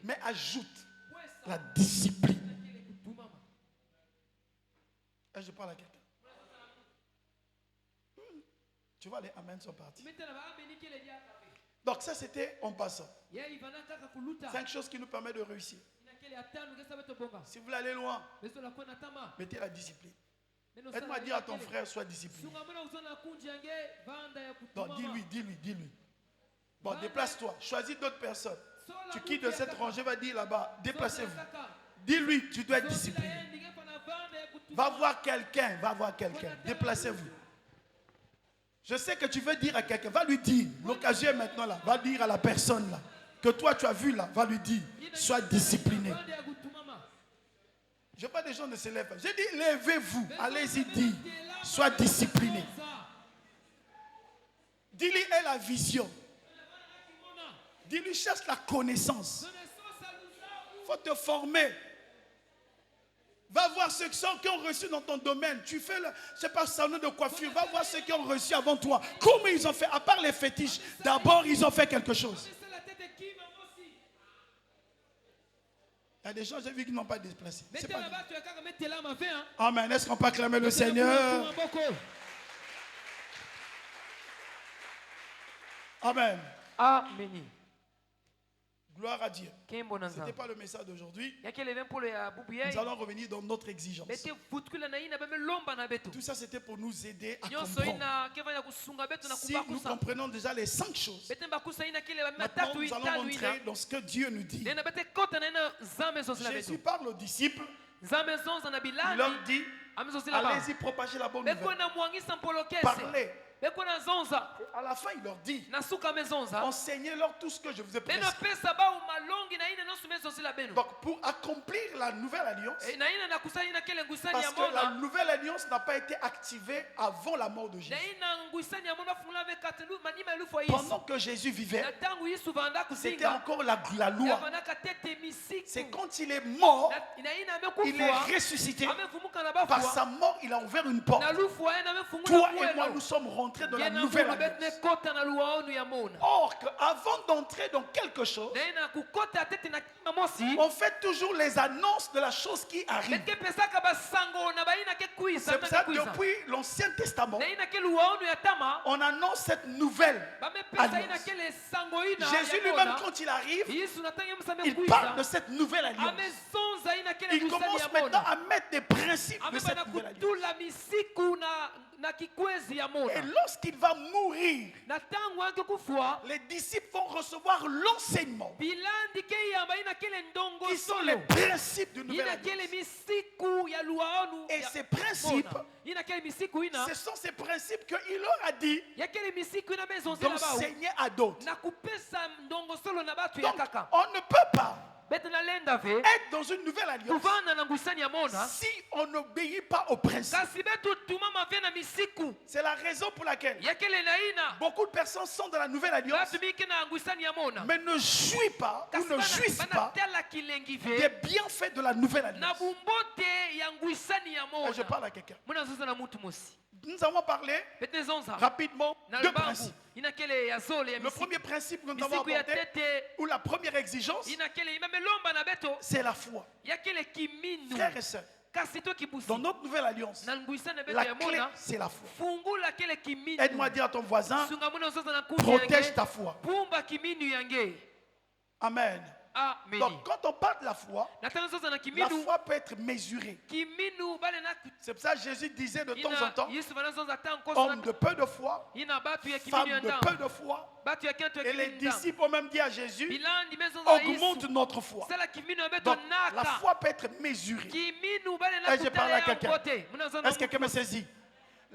Speaker 1: Mais ajoute la discipline. Et je parle à quelqu'un. Tu vois, les amens sont partis. Donc ça, c'était en passant. 5 choses qui nous permettent de réussir. Si vous voulez aller loin, mettez la discipline. Aide-moi à dire à ton frère, sois discipliné. Non, dis-lui. Bon, déplace-toi. Choisis d'autres personnes. Tu quittes de cette rangée, va dire là-bas, déplacez-vous. Dis-lui, tu dois être discipliné. Va voir quelqu'un, déplacez-vous. Je sais que tu veux dire à quelqu'un, va lui dire, l'occasion est maintenant là, va dire à la personne là, que toi tu as vu là, va lui dire, sois discipliné. Je vois des gens ne se lèvent pas. J'ai dit, levez-vous, allez-y dire, sois discipliné. Dis-lui, aie la vision. Dis-lui, cherche la connaissance. Il faut te former. Va voir ceux qui ont reçu dans ton domaine. Tu fais le, je sais pas, salon de coiffure. Va voir ceux qui ont reçu avant toi. Comment ils ont fait? À part les fétiches, d'abord ils ont fait quelque chose.
Speaker 2: C'est la tête de qui, maman aussi?
Speaker 1: Il y a des gens, j'ai vu, qui n'ont pas déplacé. C'est
Speaker 2: Mettez
Speaker 1: pas
Speaker 2: là-bas, tu as qu'à mettre là, ma fin.
Speaker 1: Amen. Est-ce qu'on peut acclamer le Seigneur? Amen.
Speaker 3: Amen.
Speaker 1: Gloire à Dieu. Ce
Speaker 3: Kembo na
Speaker 1: n'était
Speaker 3: Nzambe.
Speaker 1: pas le message d'aujourd'hui.
Speaker 3: Yakele vem polo ya bubu yai.
Speaker 1: Nous allons revenir dans notre exigence.
Speaker 3: Bete futkula na ina beme lomba na beto.
Speaker 1: Tout ça, c'était pour nous aider à
Speaker 3: Nyonso
Speaker 1: comprendre.
Speaker 3: ina keva ya kusunga beto na
Speaker 1: Si nous
Speaker 3: kubakusa.
Speaker 1: comprenons déjà les 5 choses,
Speaker 3: Bete mbakusa ina kile
Speaker 1: maintenant
Speaker 3: matatu
Speaker 1: nous allons
Speaker 3: itanu ina.
Speaker 1: rentrer dans ce que Dieu nous dit.
Speaker 3: Nena bete kota na ina zambe zosi la
Speaker 1: Jésus
Speaker 3: beto.
Speaker 1: parle aux disciples,
Speaker 3: Zambe zonza na
Speaker 1: il
Speaker 3: bilani.
Speaker 1: leur dit,
Speaker 3: Amezosi la ba.
Speaker 1: allez-y propager la bonne
Speaker 3: Beko
Speaker 1: nouvelle.
Speaker 3: na mwangisa mpolo kese.
Speaker 1: Parlez.
Speaker 3: Beko na zonza.
Speaker 1: À la fin, il leur dit,
Speaker 3: Na suka mezonza.
Speaker 1: enseignez-leur tout ce que je vous ai
Speaker 3: Nena
Speaker 1: prescrit.
Speaker 3: pesa ba umalongi na ina nosu mezosi la beno.
Speaker 1: Donc, pour accomplir la nouvelle alliance,
Speaker 3: Na ina na kusani na kele ngusani
Speaker 1: parce
Speaker 3: ya
Speaker 1: que la
Speaker 3: mona.
Speaker 1: nouvelle alliance n'a pas été activée avant la mort de Jésus.
Speaker 3: Na ina ngusani ya mona fungula ve katelu manima lufu wa
Speaker 1: Pendant
Speaker 3: Yesu.
Speaker 1: que Jésus vivait,
Speaker 3: Na tangu Yesu vanda
Speaker 1: c'était
Speaker 3: kuzinga.
Speaker 1: encore la loi.
Speaker 3: Yavana katete misiku.
Speaker 1: C'est quand il est mort,
Speaker 3: Na ina
Speaker 1: il est
Speaker 3: amekufwa.
Speaker 1: ressuscité.
Speaker 3: Amefumuka na
Speaker 1: Par
Speaker 3: bafwa.
Speaker 1: sa mort, il a ouvert une porte.
Speaker 3: Na lufu wa ina amefungula
Speaker 1: Toi et
Speaker 3: mwelo.
Speaker 1: moi, nous sommes rentrés dans la
Speaker 3: Yena
Speaker 1: nouvelle
Speaker 3: mwana
Speaker 1: alliance.
Speaker 3: betne kota na luwa onu ya mona.
Speaker 1: Or, avant d'entrer dans quelque chose,
Speaker 3: Na ina kukota atete na kima mosi.
Speaker 1: on fait toujours les annonces de la chose qui arrive.
Speaker 3: Betke pesaka basango na baina ke kuisa.
Speaker 1: C'est pour ça que depuis l'Ancien Testament,
Speaker 3: Na ina ke luwa onu ya tama.
Speaker 1: on annonce cette nouvelle
Speaker 3: Bame pesa ina
Speaker 1: alliance.
Speaker 3: kele sango ina.
Speaker 1: Jésus
Speaker 3: ya
Speaker 1: lui-même,
Speaker 3: mona.
Speaker 1: quand il arrive,
Speaker 3: Yesu natanga msame
Speaker 1: il
Speaker 3: kuisa.
Speaker 1: parle de cette nouvelle alliance.
Speaker 3: Amezonza ina kele
Speaker 1: Il
Speaker 3: ngusani
Speaker 1: commence
Speaker 3: ya
Speaker 1: maintenant
Speaker 3: mona.
Speaker 1: à mettre des principes de
Speaker 3: Amebana
Speaker 1: cette nouvelle alliance.
Speaker 3: kutula misiku na kikwezi ya mona.
Speaker 1: Et lorsqu'il va mourir,
Speaker 3: Na tangu ange kufwa.
Speaker 1: les disciples vont recevoir l'enseignement
Speaker 3: Bilandi ke yamba ina kele ndongo
Speaker 1: qui sont
Speaker 3: solo.
Speaker 1: les principes de nouvelle
Speaker 3: Ina kele
Speaker 1: alliance.
Speaker 3: misiku ya luwa onu.
Speaker 1: Et
Speaker 3: ya
Speaker 1: ces principes,
Speaker 3: mona. Ina kele misiku ina.
Speaker 1: ce sont ces principes qu'il leur a dit
Speaker 3: Ya kele misiku ina bezonzi na bao.
Speaker 1: d'enseigner à d'autres.
Speaker 3: Na kupesa ndongo solo na batu ya
Speaker 1: Donc,
Speaker 3: kaka.
Speaker 1: on ne peut pas
Speaker 3: Bete na lenda ve.
Speaker 1: être dans une nouvelle alliance
Speaker 3: Kuvana na ngusani ya mona.
Speaker 1: si on n'obéit pas aux principes.
Speaker 3: Kasi betu tumama ve na misiku.
Speaker 1: C'est la raison pour laquelle
Speaker 3: Ya kele na ina.
Speaker 1: beaucoup de personnes sont dans la nouvelle alliance,
Speaker 3: Batu miki na ngusani ya mona.
Speaker 1: mais ne jouissent pas ou ne jouissent pas
Speaker 3: Banatela kilengi
Speaker 1: des
Speaker 3: ve.
Speaker 1: bienfaits de la nouvelle
Speaker 3: Na
Speaker 1: alliance.
Speaker 3: bumbote ya ngusani ya
Speaker 1: Et je
Speaker 3: mona.
Speaker 1: parle à quelqu'un.
Speaker 3: Muna zoza na mutu mosi.
Speaker 1: Nous avons parlé
Speaker 3: Bete zonza.
Speaker 1: rapidement
Speaker 3: Na
Speaker 1: deux
Speaker 3: lubangu.
Speaker 1: principes.
Speaker 3: Ina kele ya zole ya
Speaker 1: Le
Speaker 3: misiku.
Speaker 1: premier principe que nous avons
Speaker 3: Misiku ya
Speaker 1: abordé,
Speaker 3: tete.
Speaker 1: ou la première exigence,
Speaker 3: Ina kele imame lomba na beto.
Speaker 1: c'est la foi.
Speaker 3: Ya kele kiminu.
Speaker 1: Frères et sœurs,
Speaker 3: Kasi to kibusi.
Speaker 1: dans notre nouvelle alliance,
Speaker 3: Na ngusani beto
Speaker 1: la
Speaker 3: ya
Speaker 1: clé,
Speaker 3: mona.
Speaker 1: c'est la foi.
Speaker 3: Fungula kele kiminu.
Speaker 1: Aide-moi à dire à ton voisin,
Speaker 3: Sunga muna zoza na kundi
Speaker 1: protège
Speaker 3: yange.
Speaker 1: ta foi.
Speaker 3: Pumba kiminu yange.
Speaker 1: Amen.
Speaker 3: Amen.
Speaker 1: Donc, quand on parle de la foi,
Speaker 3: Natanga zoza na
Speaker 1: la
Speaker 3: kiminu.
Speaker 1: foi peut être mesurée.
Speaker 3: Kiminu bale na
Speaker 1: C'est pour ça que Jésus disait de temps en
Speaker 3: ina
Speaker 1: temps,
Speaker 3: Yesu bana zoza tanko
Speaker 1: homme de peu de foi,
Speaker 3: ina batu ya
Speaker 1: femme
Speaker 3: kiminu
Speaker 1: de
Speaker 3: ya
Speaker 1: peu
Speaker 3: ndam.
Speaker 1: de foi.
Speaker 3: Batu ya kento ya
Speaker 1: Et les
Speaker 3: kiminu ya ndam.
Speaker 1: disciples ont même dit à Jésus,
Speaker 3: Bilandi mezoza
Speaker 1: augmente
Speaker 3: Yesu.
Speaker 1: notre foi.
Speaker 3: Sala kiminu ya beto
Speaker 1: Donc, la
Speaker 3: naka.
Speaker 1: foi peut être mesurée.
Speaker 3: Kiminu bale na
Speaker 1: Et je parle à
Speaker 3: kutala ya
Speaker 1: quelqu'un.
Speaker 3: ngote. Muna zoza na
Speaker 1: Est-ce que quelqu'un me saisit?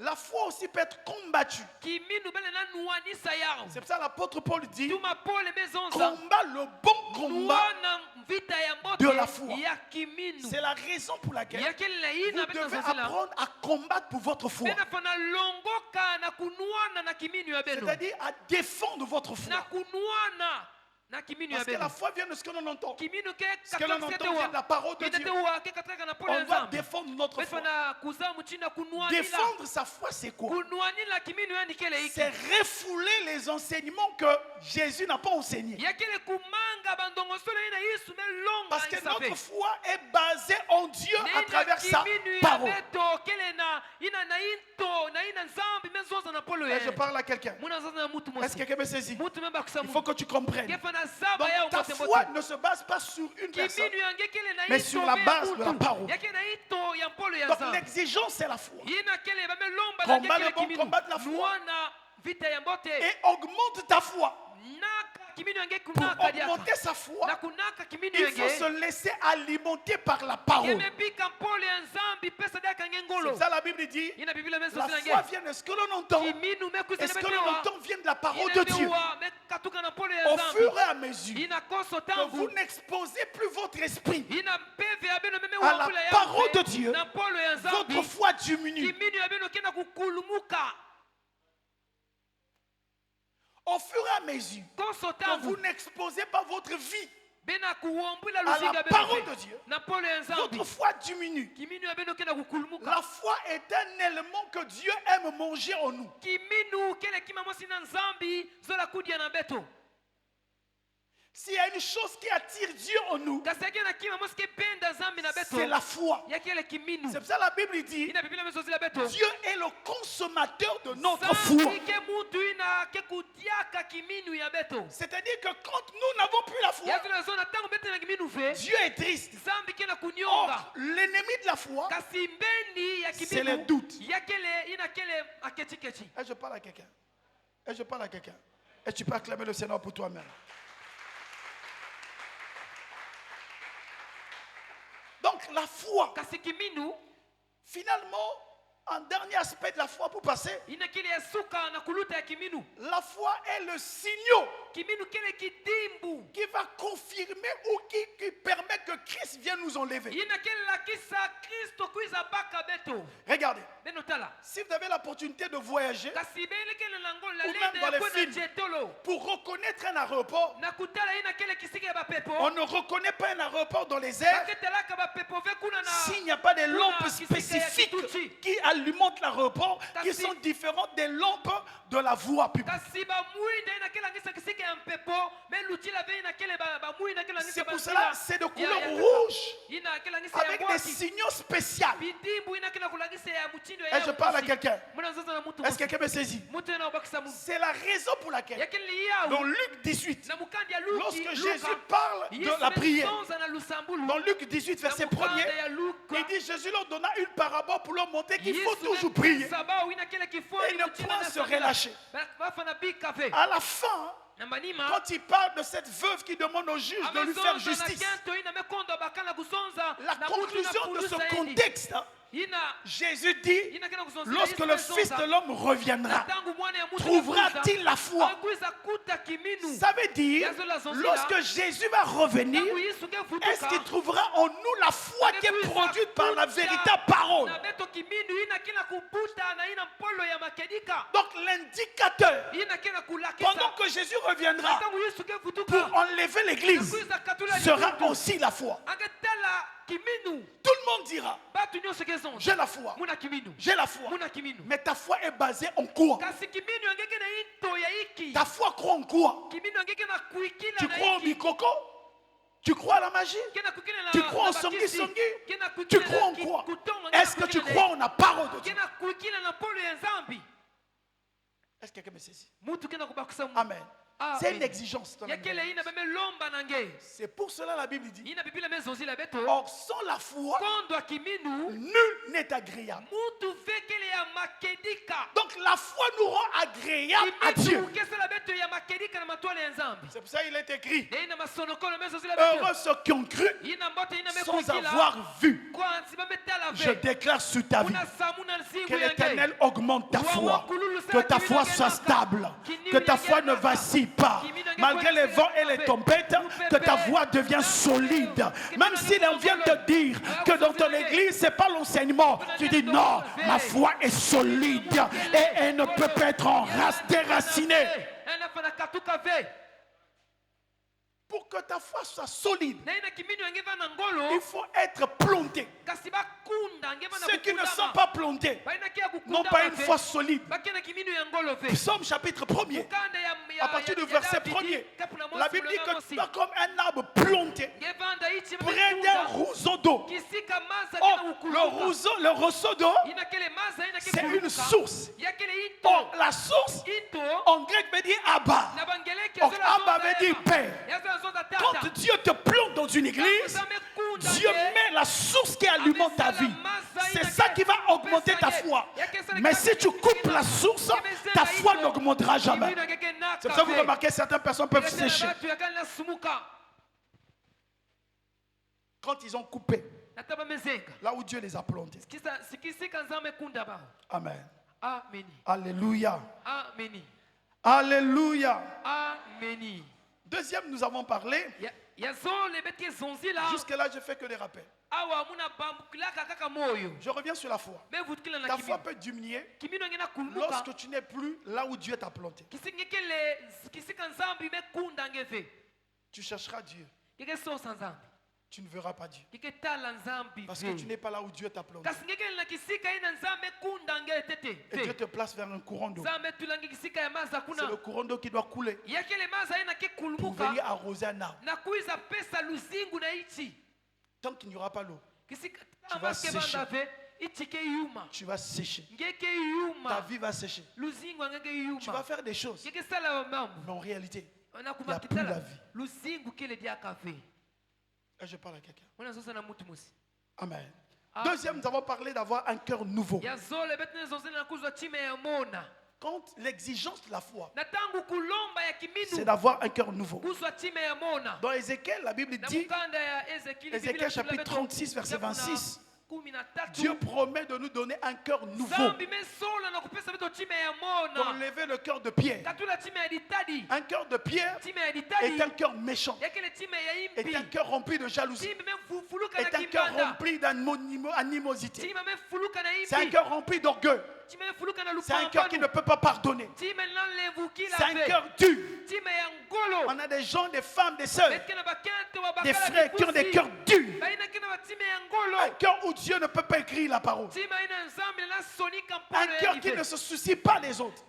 Speaker 1: La foi aussi peut être combattue.
Speaker 3: kiminu bale na nuanisa yao.
Speaker 1: C'est pour ça que l'apôtre Paul dit,
Speaker 3: Tuma pole mezonza.
Speaker 1: combat le bon combat.
Speaker 3: Nuana vita ya mbote
Speaker 1: de la foi.
Speaker 3: ya kiminu.
Speaker 1: C'est la raison pour laquelle
Speaker 3: Ya kele na
Speaker 1: vous
Speaker 3: ina beto
Speaker 1: devez
Speaker 3: zoza la.
Speaker 1: apprendre à combattre pour votre foi.
Speaker 3: Bena fana longoka na kunuana na kiminu ya beno.
Speaker 1: C'est-à-dire à défendre votre
Speaker 3: Na
Speaker 1: foi.
Speaker 3: kunuana na kiminu ya
Speaker 1: Parce que
Speaker 3: beno.
Speaker 1: la foi vient de ce que l'on entend.
Speaker 3: Kiminu ke
Speaker 1: Ce que l'on entend vient de la parole de Dieu. On doit défendre notre foi.
Speaker 3: Befana kuza muchinda kunuanila.
Speaker 1: Défendre sa foi, c'est quoi?
Speaker 3: Kunuanila kiminu yani kele iki.
Speaker 1: C'est refouler les enseignements que Jésus n'a pas enseignés.
Speaker 3: Ya kele kumanga bandongo solo ina Yesu me longa
Speaker 1: Parce que
Speaker 3: isabe.
Speaker 1: notre foi est basée en Dieu à
Speaker 3: Nina
Speaker 1: travers sa
Speaker 3: kiminu ya
Speaker 1: parole.
Speaker 3: beto kele na ina na into na ina nzambi mezoza na polo
Speaker 1: Et je
Speaker 3: ye.
Speaker 1: parle à quelqu'un.
Speaker 3: Muna zoza na mutu
Speaker 1: Est-ce
Speaker 3: mosi.
Speaker 1: que quelqu'un me saisit?
Speaker 3: Mutu memba
Speaker 1: Il faut
Speaker 3: kusamu.
Speaker 1: que tu comprennes.
Speaker 3: Kefana zaba ya
Speaker 1: Donc ta
Speaker 3: umote
Speaker 1: foi
Speaker 3: mote.
Speaker 1: ne se base pas sur une personne.
Speaker 3: Kiminu yange kele na
Speaker 1: Mais
Speaker 3: into
Speaker 1: sur la
Speaker 3: be
Speaker 1: base de
Speaker 3: mutu.
Speaker 1: la parole.
Speaker 3: Ya kele na into ya polo ya
Speaker 1: Donc
Speaker 3: nzambi.
Speaker 1: l'exigence, c'est la foi.
Speaker 3: Yina kele ba me lomba
Speaker 1: Combat
Speaker 3: na
Speaker 1: le
Speaker 3: kele
Speaker 1: bon
Speaker 3: kiminu.
Speaker 1: combat de la foi.
Speaker 3: Nuana vita ya mbote.
Speaker 1: Et augmente ta foi.
Speaker 3: Naka kiminu yange
Speaker 1: Pour
Speaker 3: kunaka diaka.
Speaker 1: augmenter sa foi,
Speaker 3: Na kunaka kiminu
Speaker 1: il faut se
Speaker 3: yange.
Speaker 1: laisser alimenter par la parole.
Speaker 3: Yeme bika polo ya nzambi pesa diaka
Speaker 1: C'est
Speaker 3: ngengolo.
Speaker 1: ça la Bible dit.
Speaker 3: Yina biblia meso
Speaker 1: La
Speaker 3: sinange.
Speaker 1: foi vient de ce que l'on entend.
Speaker 3: Kiminu me
Speaker 1: Et
Speaker 3: kusene
Speaker 1: ce que l'on
Speaker 3: betewa.
Speaker 1: entend vient de la parole de Dieu.
Speaker 3: Me katuka na polo ya
Speaker 1: Au
Speaker 3: nzambi.
Speaker 1: fur et à mesure
Speaker 3: Ina koso
Speaker 1: que vous
Speaker 3: tangu.
Speaker 1: n'exposez plus votre esprit,
Speaker 3: Ina peve ya beno meme
Speaker 1: à la
Speaker 3: wapula ya.
Speaker 1: parole de Dieu,
Speaker 3: Na polo ya nzambi.
Speaker 1: votre foi diminue.
Speaker 3: Kiminu ya beno kena kukulumuka.
Speaker 1: Au fur et à mesure
Speaker 3: Koso
Speaker 1: que vous
Speaker 3: tangu.
Speaker 1: n'exposez pas votre vie
Speaker 3: bena kuombula
Speaker 1: à la
Speaker 3: luzinga
Speaker 1: parole de Dieu,
Speaker 3: na pole ya nzambi
Speaker 1: votre foi diminue.
Speaker 3: kiminu ya beno kena kukulumuka
Speaker 1: La foi est un élément que Dieu aime manger en nous.
Speaker 3: kiminu kele kima mosi na nzambi zola kudia na beto
Speaker 1: S'il y a une chose qui attire Dieu en nous,
Speaker 3: kaseke na kima mosi ke benda nzambi na beto
Speaker 1: c'est la foi.
Speaker 3: ya kele kiminu
Speaker 1: C'est pour ça que la Bible dit,
Speaker 3: ina biblia mezozi la beto
Speaker 1: Dieu est le consommateur de notre foi.
Speaker 3: nzambi ke mutu ina ke kutiaka kiminu ya beto
Speaker 1: C'est-à-dire que quand nous n'avons plus la foi,
Speaker 3: ya zile zona tango bete na kiminu ve
Speaker 1: Dieu est triste.
Speaker 3: nzambi kena
Speaker 1: Or,
Speaker 3: kunyonga
Speaker 1: l'ennemi de la foi,
Speaker 3: kasi mbeni ya
Speaker 1: c'est les
Speaker 3: kiminu
Speaker 1: doutes.
Speaker 3: ya kele ina kele akechi
Speaker 1: Et je parle à quelqu'un. Et je parle à quelqu'un. Et tu peux acclamer le Seigneur pour toi-même. Donc la foi,
Speaker 3: kasi kiminu
Speaker 1: finalement, un dernier aspect de la foi pour passer,
Speaker 3: ina kile ya suka na kuluta ya kiminu
Speaker 1: la foi est le signal
Speaker 3: kiminu kele kidimbu
Speaker 1: qui va confirmer ou qui permet que Christ vienne nous enlever.
Speaker 3: ina kele lakisa kristo kuiza baka beto
Speaker 1: Regardez,
Speaker 3: beno tala
Speaker 1: si vous avez l'opportunité de voyager
Speaker 3: kasi bele kele nango la
Speaker 1: Ou
Speaker 3: lende
Speaker 1: même dans
Speaker 3: ya
Speaker 1: les
Speaker 3: kwenda
Speaker 1: films.
Speaker 3: jetolo
Speaker 1: pour reconnaître un aéroport,
Speaker 3: na kutala ina kele kisike ya bapepo
Speaker 1: on ne reconnaît pas un aéroport dans les airs
Speaker 3: baketelaka bapepo ve kuna na
Speaker 1: s'il n'y a pas des lampes
Speaker 3: Kuna
Speaker 1: spécifiques
Speaker 3: kituchi.
Speaker 1: qui alimentent l'aéroport, qui
Speaker 3: Kasi-
Speaker 1: sont différentes des lampes de la voie publique.
Speaker 3: kasi bamwinda ina kele angisa kisike ya mpepo me lutila ve ina kele bamwinda kele angisa
Speaker 1: C'est pour
Speaker 3: banzila.
Speaker 1: cela c'est de
Speaker 3: Ya-
Speaker 1: couleur
Speaker 3: ya-
Speaker 1: rouge
Speaker 3: ina kele angisa ya
Speaker 1: avec des
Speaker 3: bwaki
Speaker 1: signaux spéciaux.
Speaker 3: bidimbu ina kele kulangisa ya mutindo
Speaker 1: Et je parle à quelqu'un.
Speaker 3: muna nzoza na mutu
Speaker 1: Est-ce que quelqu'un me saisit?
Speaker 3: mutu ina obakisa mu
Speaker 1: C'est la raison pour laquelle,
Speaker 3: yakele liyawu
Speaker 1: dans Luc 18,
Speaker 3: na mukandi ya Luki
Speaker 1: lorsque
Speaker 3: Luka,
Speaker 1: Jésus parle
Speaker 3: Yesu
Speaker 1: de la prière,
Speaker 3: mesonza na lusambulu
Speaker 1: dans Luc 18, verset
Speaker 3: na mukanda
Speaker 1: 1er,
Speaker 3: ya Luka,
Speaker 1: il dit Jésus leur donna une parabole pour leur montrer qu'il faut
Speaker 3: Yesu
Speaker 1: toujours
Speaker 3: na
Speaker 1: prier.
Speaker 3: sababu ina kele kifua
Speaker 1: Et
Speaker 3: ni
Speaker 1: ne
Speaker 3: mutina
Speaker 1: point
Speaker 3: na
Speaker 1: se
Speaker 3: sabila.
Speaker 1: relâcher.
Speaker 3: Bafana bika ve.
Speaker 1: À la fin,
Speaker 3: Na manima,
Speaker 1: quand il parle de cette veuve qui demande au juge de lui faire
Speaker 3: amezonza na
Speaker 1: justice,
Speaker 3: kento ina mekondo bakala kuzonza
Speaker 1: la
Speaker 3: na mutu na
Speaker 1: conclusion de ce
Speaker 3: kulusa indi.
Speaker 1: contexte,
Speaker 3: Ina
Speaker 1: Jésus dit,
Speaker 3: ina kena kuzonza
Speaker 1: lorsque
Speaker 3: Yesu
Speaker 1: le
Speaker 3: mesonza.
Speaker 1: Fils de l'homme reviendra,
Speaker 3: Tangu mwana ya mutu
Speaker 1: trouvera-t-il la foi?
Speaker 3: akuiza kuta kiminu.
Speaker 1: Ça veut dire, lorsque Jésus va revenir,
Speaker 3: Tangu Yesu ke futuka.
Speaker 1: est-ce qu'il trouvera en nous la foi qui est produite par la véritable parole?
Speaker 3: Na beto kiminu ina kina kuputa na ina mpolo ya makedika.
Speaker 1: Donc l'indicateur,
Speaker 3: Ina kena kulakisa.
Speaker 1: pendant que Jésus reviendra
Speaker 3: Tangu Yesu ke futuka.
Speaker 1: pour enlever l'église,
Speaker 3: Akuiza katula
Speaker 1: sera
Speaker 3: limutu.
Speaker 1: aussi la foi.
Speaker 3: Angetala kiminu.
Speaker 1: Tout le monde dira,
Speaker 3: Batu nyonso kezonza.
Speaker 1: j'ai la foi,
Speaker 3: Muna kiminu.
Speaker 1: j'ai la foi.
Speaker 3: Muna kiminu.
Speaker 1: Mais ta foi est basée en quoi?
Speaker 3: Kasi kiminu angeke na into ya iki.
Speaker 1: Ta foi croit en quoi?
Speaker 3: Kiminu angeke na kuikila
Speaker 1: Tu
Speaker 3: na
Speaker 1: crois en
Speaker 3: iki.
Speaker 1: Bikoko? Tu crois à la magie?
Speaker 3: Kena kuikila na-
Speaker 1: Tu crois en
Speaker 3: na
Speaker 1: Songi
Speaker 3: bakisi.
Speaker 1: Songi?
Speaker 3: Kena
Speaker 1: Tu
Speaker 3: kuikila
Speaker 1: crois
Speaker 3: na
Speaker 1: en quoi?
Speaker 3: kutonga,
Speaker 1: Est-ce
Speaker 3: kena
Speaker 1: que tu
Speaker 3: kuikila
Speaker 1: crois
Speaker 3: na-
Speaker 1: en la parole de Dieu?
Speaker 3: Kena kuikila na polo ya nzambi.
Speaker 1: Est-ce que quelqu'un me saisit?
Speaker 3: Mutu kena kubakisa mu.
Speaker 1: Amen.
Speaker 3: Ah,
Speaker 1: C'est une
Speaker 3: amen.
Speaker 1: exigence. dans la
Speaker 3: Yakele
Speaker 1: vie.
Speaker 3: ina beme lomba nange.
Speaker 1: C'est pour cela la Bible dit,
Speaker 3: Ina bibila mezonzi la beto.
Speaker 1: or sans la foi,
Speaker 3: Kondo a kiminu.
Speaker 1: nul n'est agréable.
Speaker 3: Mutu vekele ya makedika.
Speaker 1: Donc la foi nous rend agréable à Dieu.
Speaker 3: Kiminu kesa la beto ya makedika na matwale ya nzambi.
Speaker 1: C'est pour ça qu'il est écrit,
Speaker 3: Na ina masonokolo mezonzi la beto.
Speaker 1: heureux ceux qui ont cru
Speaker 3: Ina mbote ina
Speaker 1: sans
Speaker 3: mekuikila.
Speaker 1: avoir vu.
Speaker 3: Kwanzi bametala
Speaker 1: Je
Speaker 3: ve.
Speaker 1: déclare sur ta vie
Speaker 3: Una samuna nsingu
Speaker 1: que
Speaker 3: yange.
Speaker 1: l'Éternel augmente ta foi, que ta foi soit stable, que ta foi ne vacille pas, malgré les vents et les tempêtes, que ta voix devienne solide. Même si on vient te dire que dans ton église, ce n'est pas l'enseignement, tu dis non, ma foi est solide et elle ne peut pas être déracinée.
Speaker 3: Ena fana katuka ve.
Speaker 1: Pour que ta foi soit solide,
Speaker 3: Na ina kiminu yange va na
Speaker 1: il
Speaker 3: ngolo.
Speaker 1: faut être planté.
Speaker 3: Kasi bakunda yange va na
Speaker 1: Ceux qui ne
Speaker 3: kukundama.
Speaker 1: sont pas plantés
Speaker 3: Baina kia kukundama
Speaker 1: n'ont pas une
Speaker 3: ve.
Speaker 1: foi solide.
Speaker 3: Bakena kiminu ya ngolo ve.
Speaker 1: Psaume chapitre 1er,
Speaker 3: Kanda ya
Speaker 1: à partir du
Speaker 3: ya
Speaker 1: verset
Speaker 3: Davidi,
Speaker 1: 1er,
Speaker 3: kapuna mosi,
Speaker 1: la Bible dit
Speaker 3: mulanga
Speaker 1: que tu
Speaker 3: mosi.
Speaker 1: es comme un arbre planté
Speaker 3: Ngevanda ichi
Speaker 1: près
Speaker 3: mekunda.
Speaker 1: d'un roseau d'eau.
Speaker 3: Kisika maza
Speaker 1: Or,
Speaker 3: kena
Speaker 1: le roseau d'eau,
Speaker 3: Ina kele maza ina kele
Speaker 1: c'est une
Speaker 3: kuluka.
Speaker 1: source.
Speaker 3: Ya kele ito.
Speaker 1: Or, la source,
Speaker 3: Ito.
Speaker 1: en grec, veut dire Abba.
Speaker 3: Na bangeleke
Speaker 1: Or,
Speaker 3: zola
Speaker 1: Abba
Speaker 3: zonda
Speaker 1: veut dire
Speaker 3: ema.
Speaker 1: Père.
Speaker 3: Ya zola zonda tata.
Speaker 1: Quand Dieu te plante dans une église, Dieu met la source qui alimente ta vie. C'est ça qui va augmenter ta foi. Mais si tu coupes la source, ta foi n'augmentera jamais. C'est pour ça que vous remarquez, certaines personnes peuvent sécher. Quand ils ont coupé, là où Dieu les a plantés. Amen. Alléluia. Alléluia. Deuxième, nous avons parlé. Jusque là, je fais que des rappels. Je reviens sur la foi. Ta foi peut diminuer lorsque tu n'es plus là où Dieu t'a planté. Tu chercheras Dieu.
Speaker 3: Keke sosa nzambe.
Speaker 1: tu ne verras pas Dieu.
Speaker 3: Keke tala nzambe.
Speaker 1: Parce que tu n'es pas là où Dieu t'a planté.
Speaker 3: Kasi ngeke na kisika ina nzambe kundanga etete.
Speaker 1: Et Dieu te place vers un courant d'eau.
Speaker 3: Nzambe tulangi kisika ya maza kuna.
Speaker 1: C'est le courant d'eau qui doit couler
Speaker 3: Yakele maza ina ke
Speaker 1: pour
Speaker 3: kulumuka.
Speaker 1: venir arroser un arbre.
Speaker 3: Na kuiza pesa luzingu na ichi.
Speaker 1: Tant qu'il n'y aura pas l'eau,
Speaker 3: Kisika
Speaker 1: Tu vas sécher.
Speaker 3: ichi ke yuma.
Speaker 1: tu vas sécher.
Speaker 3: Ngeke
Speaker 1: Ta
Speaker 3: yuma.
Speaker 1: vie va sécher.
Speaker 3: Luzingu ngeke yuma.
Speaker 1: Tu vas faire des choses.
Speaker 3: Keke sala mambo.
Speaker 1: Mais en réalité,
Speaker 3: On a
Speaker 1: Il y a
Speaker 3: kumaki
Speaker 1: plus la
Speaker 3: tala.
Speaker 1: vie.
Speaker 3: Luzingu kele dia kafe.
Speaker 1: et je parle à quelqu'un.
Speaker 3: Ona sosa na mutu musi.
Speaker 1: Amen.
Speaker 3: Amen.
Speaker 1: Deuxième, nous avons parlé d'avoir un cœur nouveau.
Speaker 3: Ya zole betene zozele na kuzwa chime ya mona.
Speaker 1: Quand l'exigence de la foi,
Speaker 3: Na tangu kulomba ya
Speaker 1: c'est
Speaker 3: kiminu.
Speaker 1: d'avoir un cœur nouveau.
Speaker 3: Kuzwa chime ya mona.
Speaker 1: Dans Ézéchiel, la Bible
Speaker 3: Na
Speaker 1: dit,
Speaker 3: mukanda ya Ezekiel.
Speaker 1: Ézéchiel chapitre 36, verset 26, Dieu
Speaker 3: Dieu
Speaker 1: promet de nous donner un cœur nouveau, d'enlever le cœur de pierre. Un cœur de pierre est un cœur méchant, est un cœur rempli de jalousie, est un cœur rempli d'animosité. C'est un cœur rempli d'orgueil. C'est un cœur qui ne peut pas pardonner. C'est un cœur dur. On a des gens, des femmes, des sœurs, des frères qui ont des cœurs durs. Un cœur où Dieu ne peut pas écrire la parole. Un cœur qui ne se soucie pas des autres.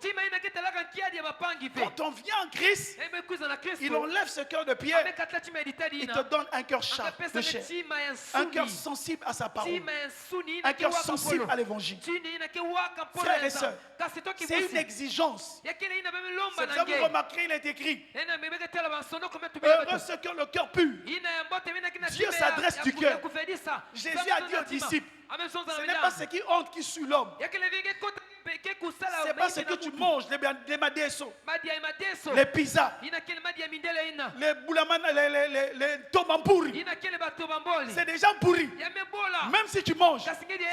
Speaker 1: Quand on vient en Christ, il enlève ce cœur de pierre. Il te donne un cœur de chair. Un cœur sensible à sa parole. Un cœur sensible à l'évangile. Frères et sœurs, c'est une exigence. C'est ça, vous remarquerez, il est écrit. Heureux ceux qui ont le cœur pur. Dieu s'adresse du cœur. Jésus a dit aux disciples, ce n'est pas ce qui honte qui suit l'homme. C'est pas ce que tu manges, les madesso, les pizzas, les boulamana, les tomampouri. C'est des gens pourris. Même si tu manges,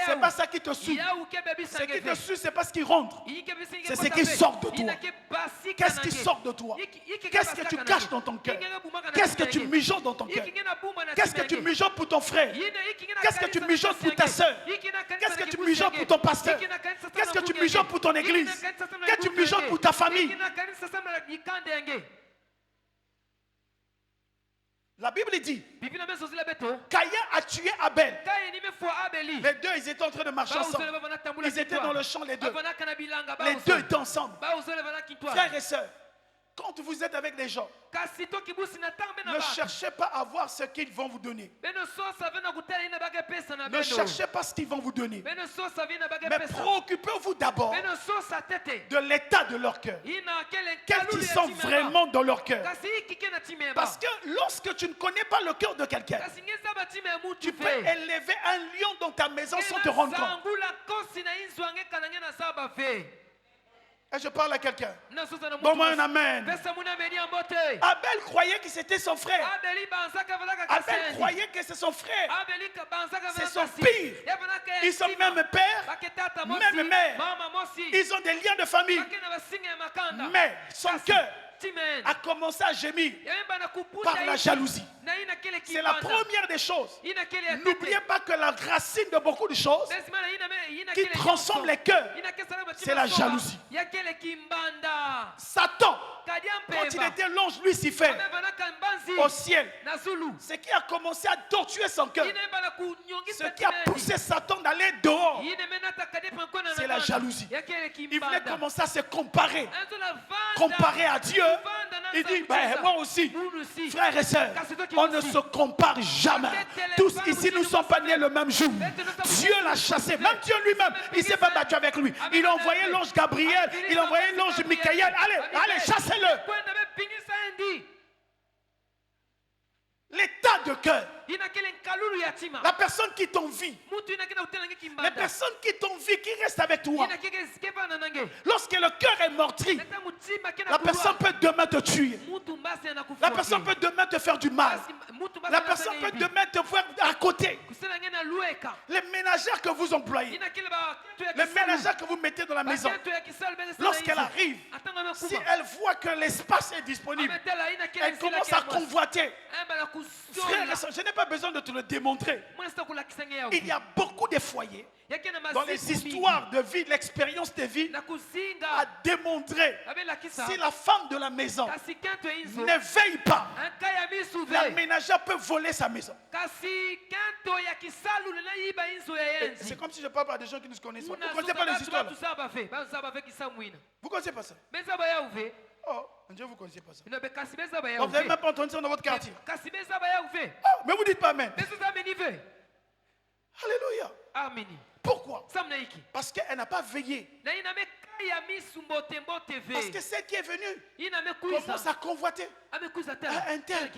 Speaker 1: c'est pas ça qui te suit. Ce qui te suit, c'est pas ce qui rentre. C'est ce qui sort de toi. Qu'est-ce qui sort de toi? Qu'est-ce que tu caches dans ton cœur? Qu'est-ce que tu mijotes dans ton cœur? Qu'est-ce que tu mijotes pour ton frère? Qu'est-ce que tu mijotes pour ta soeur? Qu'est-ce que tu mijotes pour ton pasteur? Qu'est-ce que tu mijotes pour ton église? Qu'est-ce que tu mijotes pour ta famille? La Bible dit, Caïn a tué Abel. Les deux, ils étaient en train de marcher ensemble. Ils étaient dans le champ, les deux. Les deux étaient ensemble. Frères et sœurs, quand vous êtes avec des gens, ne cherchez pas à voir ce qu'ils vont vous donner. Ne cherchez pas ce qu'ils vont vous donner. Mais préoccupez-vous d'abord de l'état de leur cœur. Qu'est-ce qu'ils sont vraiment dans leur cœur? Parce que lorsque tu ne connais pas le cœur de quelqu'un, tu peux élever un lion dans ta maison sans te rendre compte. Et je parle à quelqu'un. Bon, un amen. Abel croyait que c'était son frère. Abel croyait que c'est son frère. C'est son pire. Ils sont même père, même mère. Ils ont des liens de famille. Mais son cœur a commencé à gémir par la jalousie. C'est la première des choses. N'oubliez pas que la racine de beaucoup de choses qui transforment les cœurs, c'est la jalousie. Satan, quand il était l'ange Lucifer au ciel, ce qui a commencé à torturer son cœur, ce qui a poussé Satan d'aller dehors, c'est la jalousie. Il voulait commencer à se comparer à Dieu. Il dit, moi aussi, frères et sœurs, on ne se compare jamais. Tous ici, nous ne sommes pas nés le même jour. Dieu l'a chassé. Même Dieu lui-même, il s'est pas battu avec lui. Il a envoyé l'ange Gabriel, il a envoyé l'ange Michael. Allez, chassez-le. L'état de cœur. La personne qui t'envie. Les personnes qui t'envient, qui restent avec toi. Lorsque le cœur est meurtri, la personne peut demain te tuer. La personne peut demain te faire du mal. La personne peut demain te voir à côté. Les ménagères que vous employez, les ménagères que vous mettez dans la maison, lorsqu'elle arrive, si elle voit que l'espace est disponible, elle commence à convoiter. Frère et soeur, je n'ai pas besoin de te le démontrer. Il y a beaucoup de foyers dans les histoires de vie, l'expérience de vie à démontrer. Si la femme de la maison ne veille pas, la ménagère peut voler sa maison. C'est comme si je parle à des gens qui ne se connaissent pas. Vous ne connaissez pas les histoires là. Vous ne connaissez pas ça? Oh, Dieu, vous ne connaissez pas ça. Vous n'avez même pas entendu ça dans votre quartier. Oh, mais vous ne dites pas Amen. Alléluia.
Speaker 3: Amen.
Speaker 1: Pourquoi? Parce qu'elle n'a pas veillé. Parce que celle qui est venue commence à convoiter. Un tel.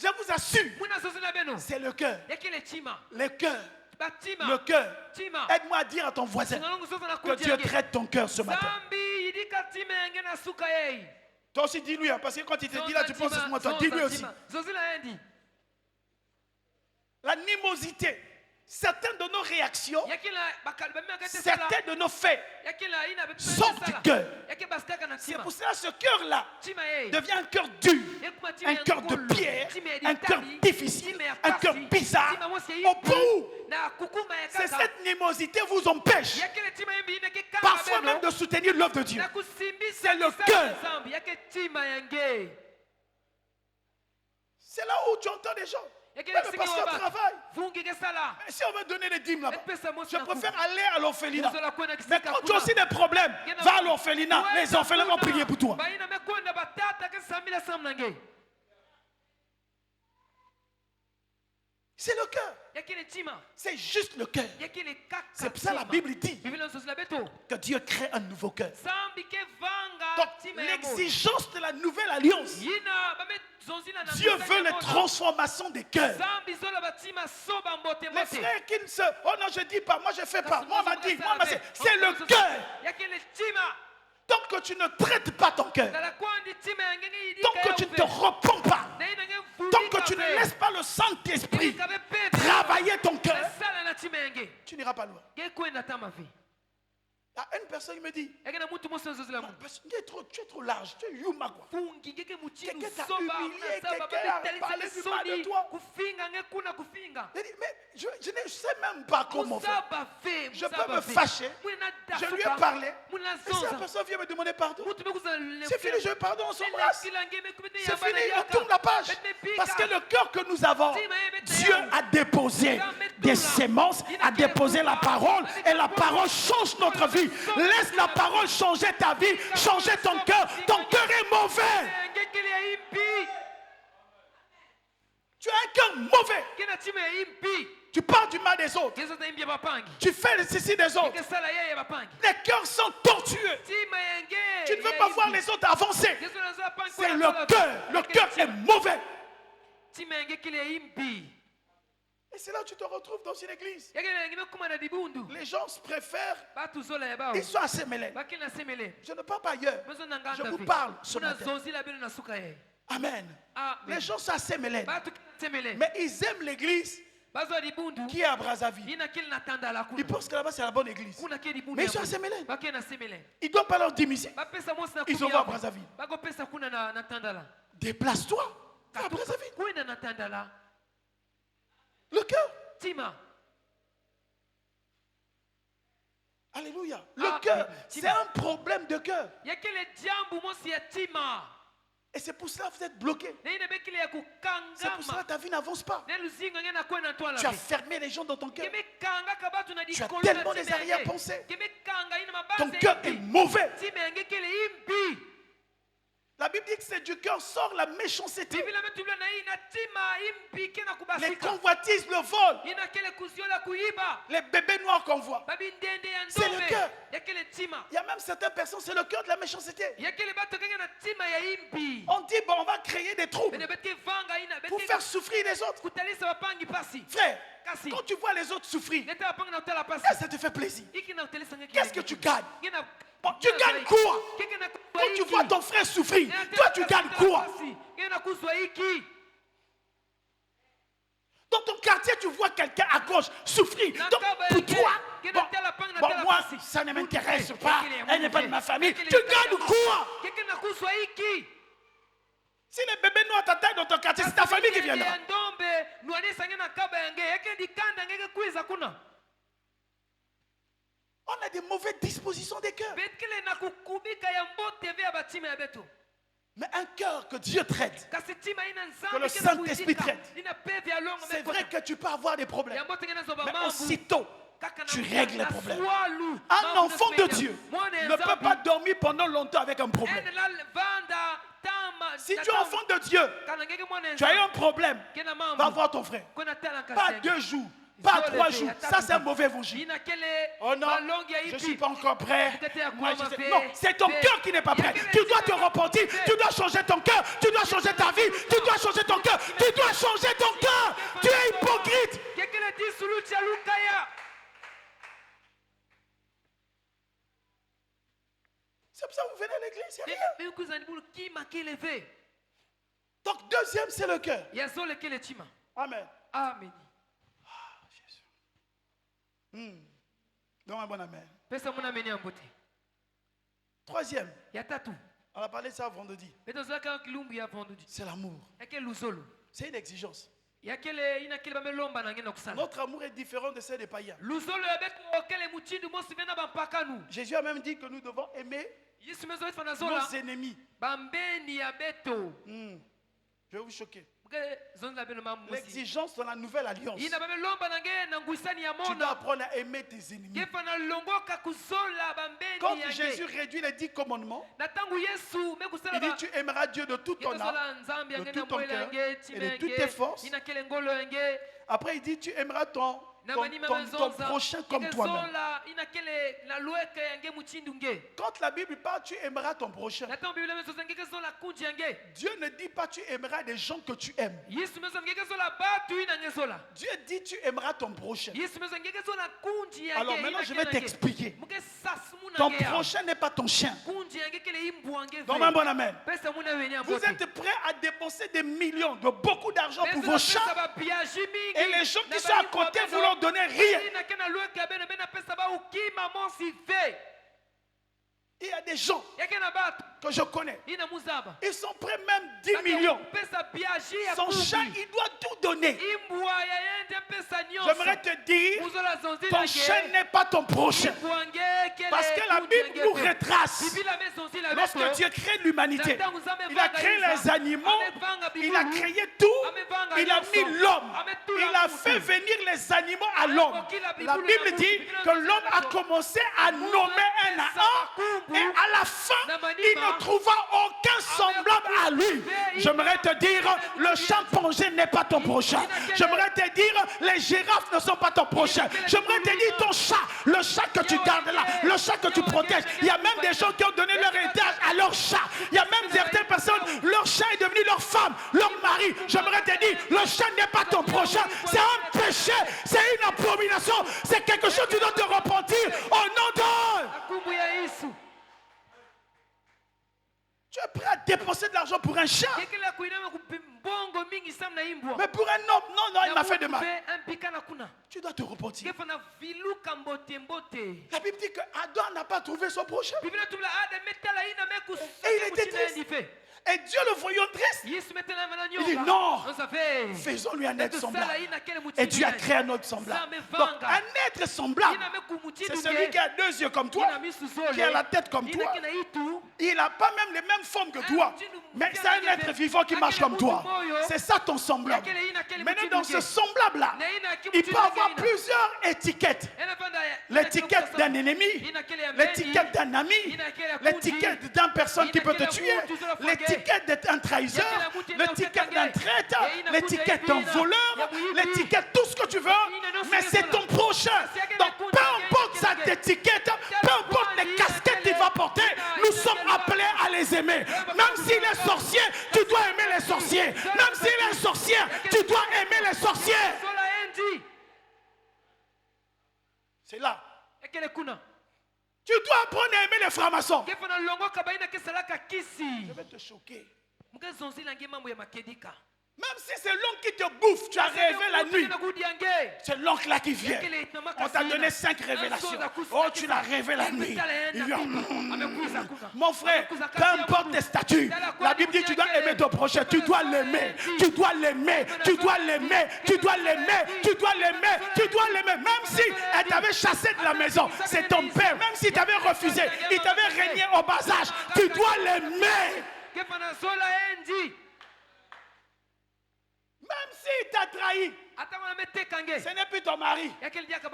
Speaker 1: Je vous assure, c'est le cœur. Le cœur. Le cœur. Aide-moi à dire à ton voisin que Dieu traite ton cœur ce matin. Toi aussi dis-lui, parce que quand il te dit là, tu penses à moi, toi dis-lui aussi. L'animosité. Certaines de nos réactions, certains de nos faits sortent du cœur. C'est pour cela que ce cœur-là devient un cœur dur, un cœur de pierre, un cœur difficile, un cœur bizarre. Au bout, c'est cette animosité vous empêche parfois même de soutenir l'œuvre de Dieu. C'est le cœur. C'est là où tu entends des gens. Mais le pasteur travaille. Mais si on veut donner les dîmes là-bas, je préfère aller à l'orphelinat. Mais quand tu as aussi des problèmes, va à l'orphelinat. Les orphelins vont prier pour toi. C'est le cœur. C'est juste le cœur. C'est pour ça que la Bible dit que Dieu crée un nouveau cœur. Donc l'exigence de la nouvelle alliance, Dieu veut les transformations des cœurs. Les frères qui ne se... Oh non, je ne dis pas, moi je ne fais pas. Moi on m'a dit, c'est le cœur. Tant que tu ne traites pas ton cœur, tant que tu ne te repens pas, tant que tu ne laisses pas le Saint-Esprit travailler ton cœur, tu n'iras pas loin. Une personne me dit, tu es trop large, tu es Yuma quoi. Quelqu'un t'a humilié, quelqu'un a parlé du mal de toi. Mais je ne sais même pas comment faire. Je peux me fâcher, je lui ai parlé, et si la personne vient me demander pardon, c'est fini, je pardonne, on s'embrasse. C'est fini, on tourne la page. Parce que le cœur que nous avons, Dieu a déposé des semences, a déposé la parole, et la parole change notre vie. Laisse la parole changer ta vie, changer ton cœur. Ton cœur est mauvais. Tu as un cœur mauvais. Tu parles du mal des autres. Tu fais le ceci des autres. Les cœurs sont tortueux. Tu ne veux pas voir les autres avancer. C'est le cœur. Le cœur est mauvais. Et c'est là que tu te retrouves dans une église. Les gens se préfèrent. Ils sont assez mêlés. Je ne parle pas ailleurs. Je vous parle ce matin. Amen. Les gens sont assez mêlés. Mais ils aiment l'église qui est à Brazzaville. Ils pensent que là-bas c'est la bonne église. Mais ils sont assez mêlés. Ils ne doivent pas leur démissionner. Ils sont à Brazzaville. Déplace-toi à Brazzaville. Le cœur. Alléluia. Le cœur, c'est un problème de cœur. Et c'est pour cela que vous êtes bloqués. C'est pour cela que ta vie n'avance pas. Tu as fermé les gens dans ton cœur. Tu as tellement des arrière-pensées. Ton cœur est mauvais. La Bible dit que c'est du cœur sort la méchanceté. Les convoitises, le vol. Les bébés noirs qu'on voit. C'est le cœur. Il y a même certaines personnes, c'est le cœur de la méchanceté. On dit, bon, on va créer des troubles pour faire souffrir les autres. Frère, quand tu vois les autres souffrir, ça te fait plaisir. Qu'est-ce que tu gagnes? Bon, tu gagnes quoi? Quand tu vois ton frère souffrir, toi tu gagnes quoi? Dans ton quartier, tu vois quelqu'un à gauche souffrir. Donc, pour toi, bon, moi, ça ne m'intéresse pas. Elle n'est pas de ma famille. Tu gagnes quoi? Si les bébés noirs t'attaquent dans ton quartier, c'est ta famille qui viendra. On a des mauvaises dispositions des cœurs. Mais un cœur que Dieu traite, que le Saint-Esprit traite, c'est vrai que tu peux avoir des problèmes. Mais aussitôt, tu règles les problèmes. Un enfant de Dieu ne peut pas dormir pendant longtemps avec un problème. Si tu es enfant de Dieu, tu as eu un problème, va voir ton frère. Pas 2 jours, pas 3 jours. Ça, c'est un mauvais évangile. Oh non, je ne suis pas encore prêt. Moi, non, c'est ton cœur qui n'est pas prêt. Tu dois te repentir. Tu dois changer ton cœur. Tu dois changer ta vie. Tu dois changer ton cœur. Tu dois changer ton cœur. Tu es hypocrite. C'est pour ça que vous venez à l'église, c'est rien. Donc, deuxième, c'est le cœur. Amen.
Speaker 3: Amen.
Speaker 1: Ah, Jésus. Donc, un bon amen. Troisième, on a parlé de ça vendredi. C'est l'amour. C'est une exigence. Notre amour est différent de celle des païens. Jésus a même dit que nous devons aimer nos ennemis. Je vais vous choquer. L'exigence dans la nouvelle alliance. Tu dois apprendre à aimer tes ennemis. Quand Jésus réduit les 10 commandements, il dit tu aimeras Dieu de toute ton âme, de tout ton cœur et de toutes tes forces. Après il dit tu aimeras ton prochain comme toi-même. Quand la Bible parle, tu aimeras ton prochain. Dieu ne dit pas tu aimeras des gens que tu aimes. Dieu dit tu aimeras ton prochain. Alors maintenant je vais t'expliquer. Ton prochain n'est pas ton chien. Donc un bon amen. Vous êtes prêts à dépenser des millions, de beaucoup d'argent pour vos chiens. Et les gens qui sont à côté vous leur donnez rien. Il y a des gens que je connais. Ils sont prêts même 10 millions. Son chat, il doit tout donner. J'aimerais te dire, ton chien n'est pas ton prochain. Parce que la Bible nous retrace. Lorsque Dieu crée l'humanité, il a créé les animaux, il a créé tout, il a mis l'homme. Il a fait venir les animaux à l'homme. La Bible dit que l'homme a commencé à nommer un à un. Et à la fin, il ne trouva aucun semblable à lui. J'aimerais te dire, le chimpanzé n'est pas ton prochain. J'aimerais te dire, les girafes ne sont pas ton prochain. J'aimerais te dire, ton chat, le chat que tu gardes là, le chat que tu protèges. Il y a même des gens qui ont donné leur héritage à leur chat. Il y a même certaines personnes, leur chat est devenu leur femme, leur mari. J'aimerais te dire, le chat n'est pas ton prochain. C'est un péché, c'est une abomination. C'est quelque chose que tu dois te repentir au nom de... Tu es prêt à dépenser de l'argent pour un chien. Mais pour un homme, non, il m'a fait de mal. Tu dois te repentir. La Bible dit que Adam n'a pas trouvé son prochain. Et il était triste. Et Dieu le voyant triste, il dit non, faisons-lui un être semblable. Et Dieu a créé un autre semblable. Donc un être semblable, c'est celui qui a 2 yeux comme toi, qui a la tête comme toi. Il n'a pas même les mêmes formes que toi, mais c'est un être vivant qui marche comme toi. C'est ça ton semblable. Maintenant dans ce semblable-là, il peut avoir plusieurs étiquettes. L'étiquette d'un ennemi, l'étiquette d'un ami, l'étiquette d'une personne qui peut te tuer, l'étiquette d'un trahisseur, l'étiquette d'un traître, l'étiquette d'un voleur, l'étiquette, tout ce que tu veux, mais c'est ton prochain. Donc peu importe sa étiquette, peu importe les casquettes qu'il va porter, nous sommes appelés à les aimer. Même s'il est sorcier, tu dois aimer les sorciers. Même s'il est sorcier, tu dois aimer les sorciers. C'est là. Tu dois apprendre à aimer les francs-maçons. Je vais te choquer. Même si c'est l'oncle qui te bouffe, tu as rêvé la nuit. C'est l'oncle là qui vient. On t'a donné 5 révélations. Oh, tu l'as rêvé la nuit. Il vient. Mon frère, peu importe tes statuts, la Bible dit que tu dois aimer ton prochain. Tu dois l'aimer. Tu dois l'aimer. Tu dois l'aimer. Tu dois l'aimer. Tu dois l'aimer. Tu dois l'aimer. Même si elle t'avait chassé de la maison, c'est ton père. Même si t'avait refusé, il t'avait régné au bas âge. Tu dois l'aimer. Même s'il t'a trahi, ce n'est plus ton mari.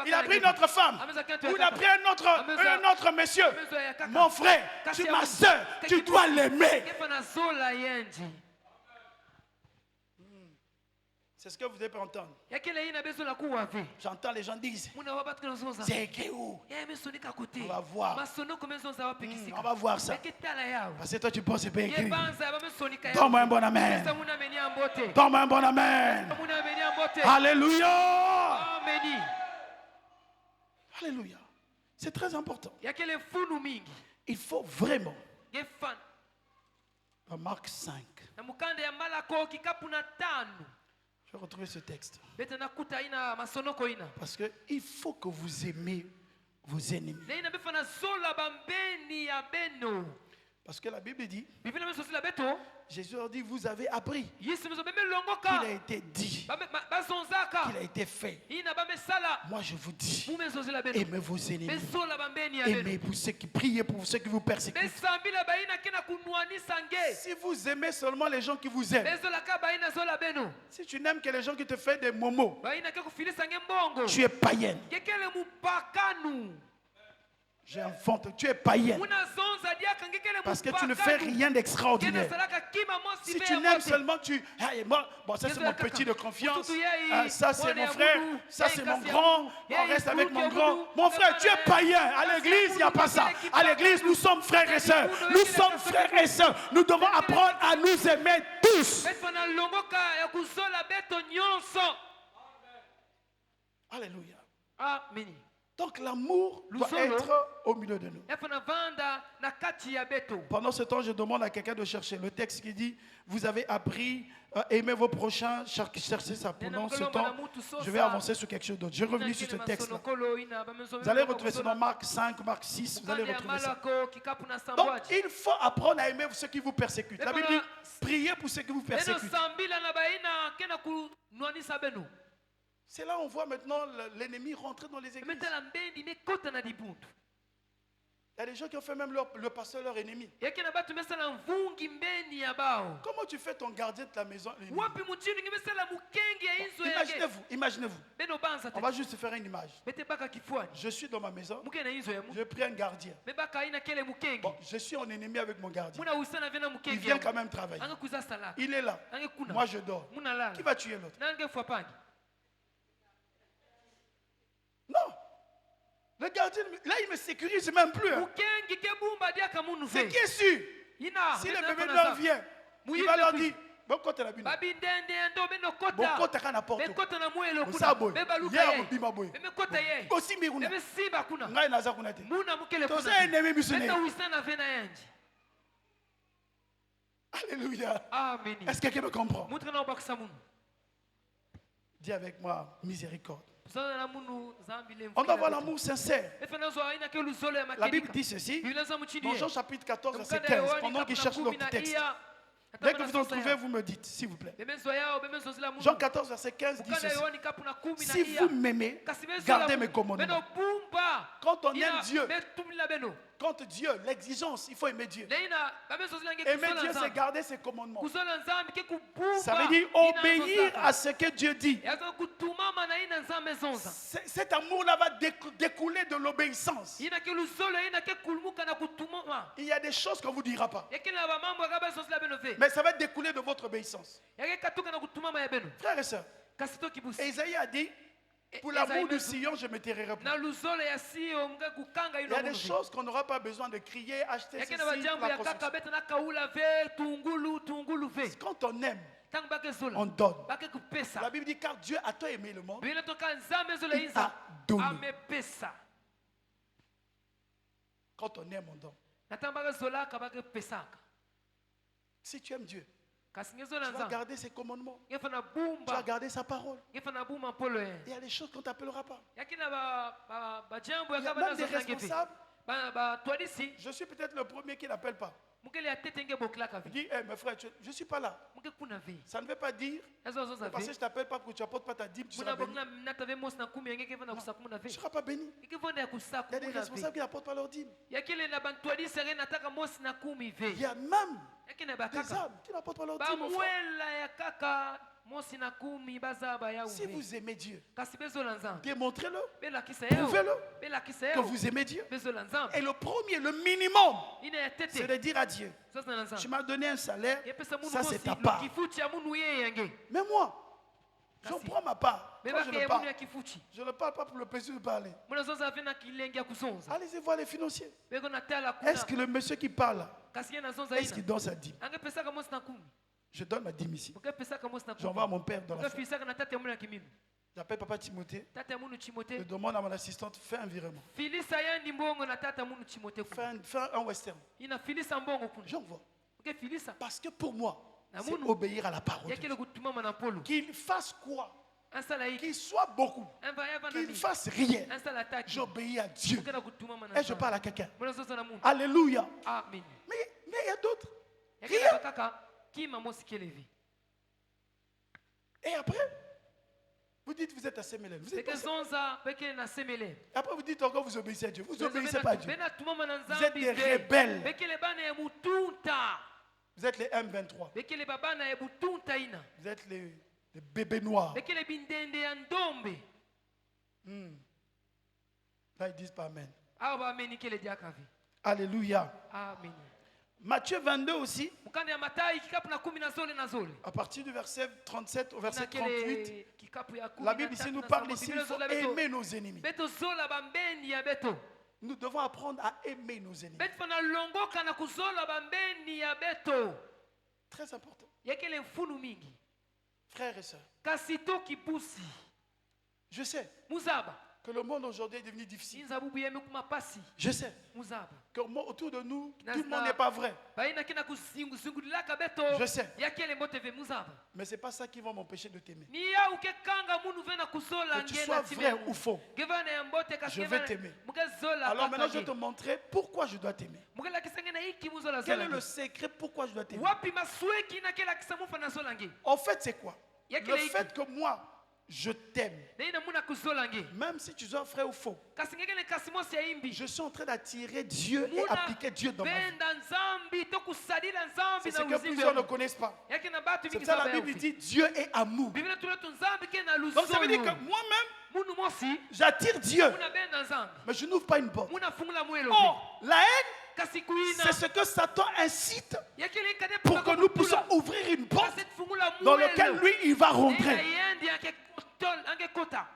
Speaker 1: Il a pris notre femme. Ou il a pris un autre monsieur. Mon frère, ma soeur, tu dois l'aimer. C'est ce que vous devez pas entendre. J'entends les gens disent, c'est écrit où? On va voir. On va voir ça. Parce que toi tu penses que c'est pas écrit. Donne-moi un bon amen. Donne-moi un bon amen. Alléluia. Alléluia. C'est très important. Il faut vraiment. Dans Marc 5. Je vais retrouver ce texte. Parce qu'il faut que vous aimez vos ennemis. Parce que la Bible dit, Jésus leur dit, vous avez appris qu'il a été dit, qu'il a été fait. Moi je vous dis, aimez vos ennemis. Aimez pour ceux qui prient, pour ceux qui vous persécutent. Si vous aimez seulement les gens qui vous aiment, si tu n'aimes que les gens qui te font des momos, tu es païenne. J'ai un fond, tu es païen. Parce que tu ne fais rien d'extraordinaire. Si tu n'aimes seulement, bon, ça c'est mon petit de confiance. Ça c'est mon frère. Ça c'est mon grand. On reste avec mon grand. Mon frère, tu es païen. À l'église, il n'y a pas ça. À l'église, nous sommes frères et sœurs. Nous sommes frères et sœurs. Nous devons apprendre à nous aimer tous. Alléluia. Amen. Donc l'amour doit être au milieu de nous. Pendant ce temps, je demande à quelqu'un de chercher le texte qui dit, vous avez appris à aimer vos prochains, cherchez ça. Pendant ce temps, je vais avancer sur quelque chose d'autre. Je reviens sur ce texte-là. Vous allez retrouver ça dans Marc 5, Marc 6, vous allez retrouver ça. Donc il faut apprendre à aimer ceux qui vous persécutent. La Bible dit, priez pour ceux qui vous persécutent. C'est là où on voit maintenant l'ennemi rentrer dans les églises. Il y a des gens qui ont fait même le pasteur leur ennemi. Comment tu fais ton gardien de ta maison l'ennemi? Imaginez-vous. On va juste faire une image. Je suis dans ma maison. Je prie un gardien. Bon, je suis en ennemi avec mon gardien. Il vient quand même travailler. Il est là. Moi je dors. Qui va tuer l'autre? Non. Le gardien, là, il ne me sécurise même plus. Hein. C'est qui est sûr? Si le bébé noir vient, il va leur dire, bon, quand tu as la bine. Bon, quand tu as la porte. Bon, ça, boy. Hier, on bima boy. Aussi, Miruna. Ngai naza kunate. Tous un ennemi missionnaire. Alléluia. Amen. Est-ce que quelqu'un me comprend? Dis avec moi, miséricorde. On doit avoir l'amour sincère. La Bible dit ceci, dans Jean chapitre 14, verset 15, pendant qu'il cherche l'autre texte. Dès que vous en trouvez, vous me dites, s'il vous plaît. Jean 14, verset 15 dit ceci. Si vous m'aimez, gardez mes commandements. Quand on aime Dieu, quand Dieu, l'exigence, il faut aimer Dieu. Aimer Dieu, c'est garder ses commandements. Ça veut dire obéir à ce que Dieu dit. Cet amour-là va découler de l'obéissance. Il y a des choses qu'on ne vous dira pas. Mais ça va découler de votre obéissance. Frères et sœurs, Isaïe a dit, pour l'amour du sillon, je me tairai pour. Il y a des choses qu'on n'aura pas besoin de crier, acheter ceci pour la construction. Quand on aime, on donne. La Bible dit, car Dieu a tant aimé le monde, il a donné. Quand on aime, on donne. Si tu aimes Dieu, tu vas garder ses commandements. Tu vas garder sa parole. Il y a des choses qu'on ne t'appellera pas. Il y a même des responsables. Je suis peut-être le premier qui ne l'appelle pas.
Speaker 3: mukele ya tete nge boklaka
Speaker 1: Il
Speaker 3: vi
Speaker 1: dit, mes frères, je ne suis pas là.
Speaker 3: muke kuna vi
Speaker 1: Ça ne veut pas dire,
Speaker 3: ezo zo za
Speaker 1: parce que
Speaker 3: vi
Speaker 1: je ne t'appelle pas pour que tu apportes pas ta dîme, tu
Speaker 3: muna
Speaker 1: seras béni.
Speaker 3: bokna nata ve mos na kumi yenge ke vana kusaku muna
Speaker 1: Tu ne
Speaker 3: vi
Speaker 1: seras pas béni.
Speaker 3: ke vonda ya kusaku
Speaker 1: Il y a des
Speaker 3: muna
Speaker 1: responsables
Speaker 3: vi
Speaker 1: qui n'apportent pas leur dîme.
Speaker 3: yakile na bantu adi sere nataka mos na kumi
Speaker 1: Il
Speaker 3: vi
Speaker 1: y a même
Speaker 3: yakine
Speaker 1: des
Speaker 3: bakaka
Speaker 1: âmes qui n'apportent pas leur dîme. Mon frère.
Speaker 3: bamwela ya kaka mosi na kumi bazaba ya
Speaker 1: Si
Speaker 3: uvi
Speaker 1: vous aimez Dieu,
Speaker 3: kasi bezola nzambe
Speaker 1: démontrez-le,
Speaker 3: belakisa yeo
Speaker 1: prouvez-le
Speaker 3: belakisa
Speaker 1: que
Speaker 3: yeo
Speaker 1: vous aimez Dieu.
Speaker 3: bezola nzambe
Speaker 1: Et le premier, le minimum,
Speaker 3: ina ya
Speaker 1: c'est
Speaker 3: tete
Speaker 1: de dire à Dieu,
Speaker 3: zoza na
Speaker 1: tu
Speaker 3: nzambe
Speaker 1: m'as donné un salaire,
Speaker 3: yepesa munu
Speaker 1: ça c'est
Speaker 3: mosi
Speaker 1: ta part.
Speaker 3: kifuchi ya munu ye yange
Speaker 1: Mais moi, j'en
Speaker 3: Kasi.
Speaker 1: prends ma part. Quand je
Speaker 3: bebaka
Speaker 1: le
Speaker 3: ye munu
Speaker 1: parle,
Speaker 3: ya kifuchi
Speaker 1: je ne parle pas pour le plaisir de parler.
Speaker 3: muna zoza ave na kilenge ya kuzonza
Speaker 1: Allez-y voir les financiers.
Speaker 3: beko na tala kuna
Speaker 1: Est-ce que le monsieur qui parle, là,
Speaker 3: kasi ye na zonza
Speaker 1: est-ce qu'il
Speaker 3: ina
Speaker 1: donne sa dîme?
Speaker 3: angepesaka mosi na kumi
Speaker 1: Je donne ma dîme ici.
Speaker 3: ukepesaka mosi na
Speaker 1: J'envoie à
Speaker 3: kumi
Speaker 1: mon père dans la salle.
Speaker 3: ukefilisaka na tata ya munu ya kimimi
Speaker 1: J'appelle papa Timothée.
Speaker 3: tata ya munu
Speaker 1: Je
Speaker 3: timote
Speaker 1: demande à mon assistante, fais un virement.
Speaker 3: filisa yendi mbongo na tata ya munu timote kuna
Speaker 1: Fais un western.
Speaker 3: ina filisa mbongo kuna
Speaker 1: J'envoie.
Speaker 3: ukefilisa
Speaker 1: Parce que pour moi, c'est
Speaker 3: Namunu.
Speaker 1: obéir à la parole. de Dieu.
Speaker 3: yakile kutumama na polo
Speaker 1: Qu'il fasse quoi?
Speaker 3: ansala hiki
Speaker 1: Qu'il soit beaucoup.
Speaker 3: eva
Speaker 1: Qu'il ne
Speaker 3: nani
Speaker 1: fasse rien.
Speaker 3: ansala taki
Speaker 1: J'obéis à Dieu.
Speaker 3: ukena kutumama na
Speaker 1: Et je parle à quelqu'un.
Speaker 3: muna zoza na munu
Speaker 1: Alléluia.
Speaker 3: amen
Speaker 1: Mais il y a d'autres.
Speaker 3: yakile
Speaker 1: Rien.
Speaker 3: bakaka kima mosi kelevi
Speaker 1: Et après, vous dites vous êtes à Sémélène. Vous êtes
Speaker 3: beke
Speaker 1: pas-
Speaker 3: zonza bekele na semele
Speaker 1: Après vous dites encore vous obéissez à Dieu. Vous n'obéissez pas à Dieu.
Speaker 3: bena tumama na
Speaker 1: Vous êtes
Speaker 3: nzambi
Speaker 1: des
Speaker 3: ve.
Speaker 1: rebelles.
Speaker 3: bekele bana ya mutunta
Speaker 1: Vous êtes les M23.
Speaker 3: bekele babana ya butunta ina
Speaker 1: Vous êtes les bébés noirs.
Speaker 3: bekele bindende ya ndombe
Speaker 1: Là ils disent pas Amen.
Speaker 3: awa baameni kele diaka vi
Speaker 1: Alléluia.
Speaker 3: amen
Speaker 1: Matthieu 22 aussi,
Speaker 3: mukanda ya matayi kikapu na kumi na zole
Speaker 1: à partir du verset 37 au verset
Speaker 3: Ina
Speaker 1: 38,
Speaker 3: kele kikapu ya kumi
Speaker 1: la
Speaker 3: na
Speaker 1: Bible ici
Speaker 3: tatu
Speaker 1: nous
Speaker 3: na
Speaker 1: parle
Speaker 3: saba.
Speaker 1: ici, il
Speaker 3: Biblia
Speaker 1: faut
Speaker 3: zola beto.
Speaker 1: aimer nos ennemis.
Speaker 3: beto zola bambendi ya beto
Speaker 1: Nous devons apprendre à aimer nos ennemis.
Speaker 3: beto fana longoka na kuzola bambendi ya beto
Speaker 1: Très important.
Speaker 3: yakele mfunu mingi
Speaker 1: Frères et sœurs,
Speaker 3: kasi toki pusi
Speaker 1: je sais
Speaker 3: muzaba
Speaker 1: que le monde aujourd'hui est devenu difficile.
Speaker 3: inzabubu yeme kumapasi
Speaker 1: Je sais
Speaker 3: muzaba
Speaker 1: que autour de nous, tout le
Speaker 3: Nasta.
Speaker 1: monde n'est pas vrai.
Speaker 3: baina kina kuzingulilaka beto
Speaker 1: Je sais.
Speaker 3: yakele mbote ve muzaba
Speaker 1: Mais ce n'est pas ça qui va m'empêcher de t'aimer.
Speaker 3: ni ya ukekanga munu vena kuzola
Speaker 1: Que tu sois vrai ou faux.
Speaker 3: gevana ya mbote kasi
Speaker 1: Je vais
Speaker 3: gevana-
Speaker 1: t'aimer.
Speaker 3: mugezola
Speaker 1: Alors maintenant,
Speaker 3: kaka
Speaker 1: je vais te
Speaker 3: ge.
Speaker 1: montrer pourquoi je dois t'aimer.
Speaker 3: mugelakisenge na iki muzola
Speaker 1: Quel est
Speaker 3: zola
Speaker 1: le
Speaker 3: ge.
Speaker 1: secret pourquoi je dois t'aimer?
Speaker 3: wapi masweki na kela kisa mufa na zola nge
Speaker 1: En fait, c'est quoi?
Speaker 3: Il y a
Speaker 1: Le
Speaker 3: quel équipe?
Speaker 1: fait que moi, je t'aime,
Speaker 3: na ina muna kuzola nge
Speaker 1: même si tu sois vrai ou faux,
Speaker 3: kasi ngekele kasi mosi ya imbi
Speaker 1: je suis en train d'attirer Dieu et
Speaker 3: Muna
Speaker 1: appliquer Dieu dans ma vie.
Speaker 3: benda nzambi tokusalila nzambi
Speaker 1: C'est ce
Speaker 3: na
Speaker 1: que
Speaker 3: uzimbe
Speaker 1: plusieurs ne
Speaker 3: wangu.
Speaker 1: connaissent pas.
Speaker 3: yake na batu
Speaker 1: C'est
Speaker 3: mingi
Speaker 1: pour ça
Speaker 3: zaba
Speaker 1: la Bible
Speaker 3: yafi.
Speaker 1: dit Dieu est amour.
Speaker 3: biblia tuletu nzambi ke na
Speaker 1: Donc ça veut dire que
Speaker 3: lusolo
Speaker 1: moi-même,
Speaker 3: munu mosi
Speaker 1: j'attire Dieu,
Speaker 3: muna benda nzambi
Speaker 1: mais je n'ouvre pas une porte.
Speaker 3: muna fungula mwelo
Speaker 1: Or, la haine,
Speaker 3: kasi kuina
Speaker 1: c'est ce que Satan incite
Speaker 3: yakele kade
Speaker 1: pour que nous puissions ouvrir une porte
Speaker 3: kasi fungula
Speaker 1: dans laquelle lui, il va
Speaker 3: ina
Speaker 1: rentrer.
Speaker 3: yendi yake kotol ange kota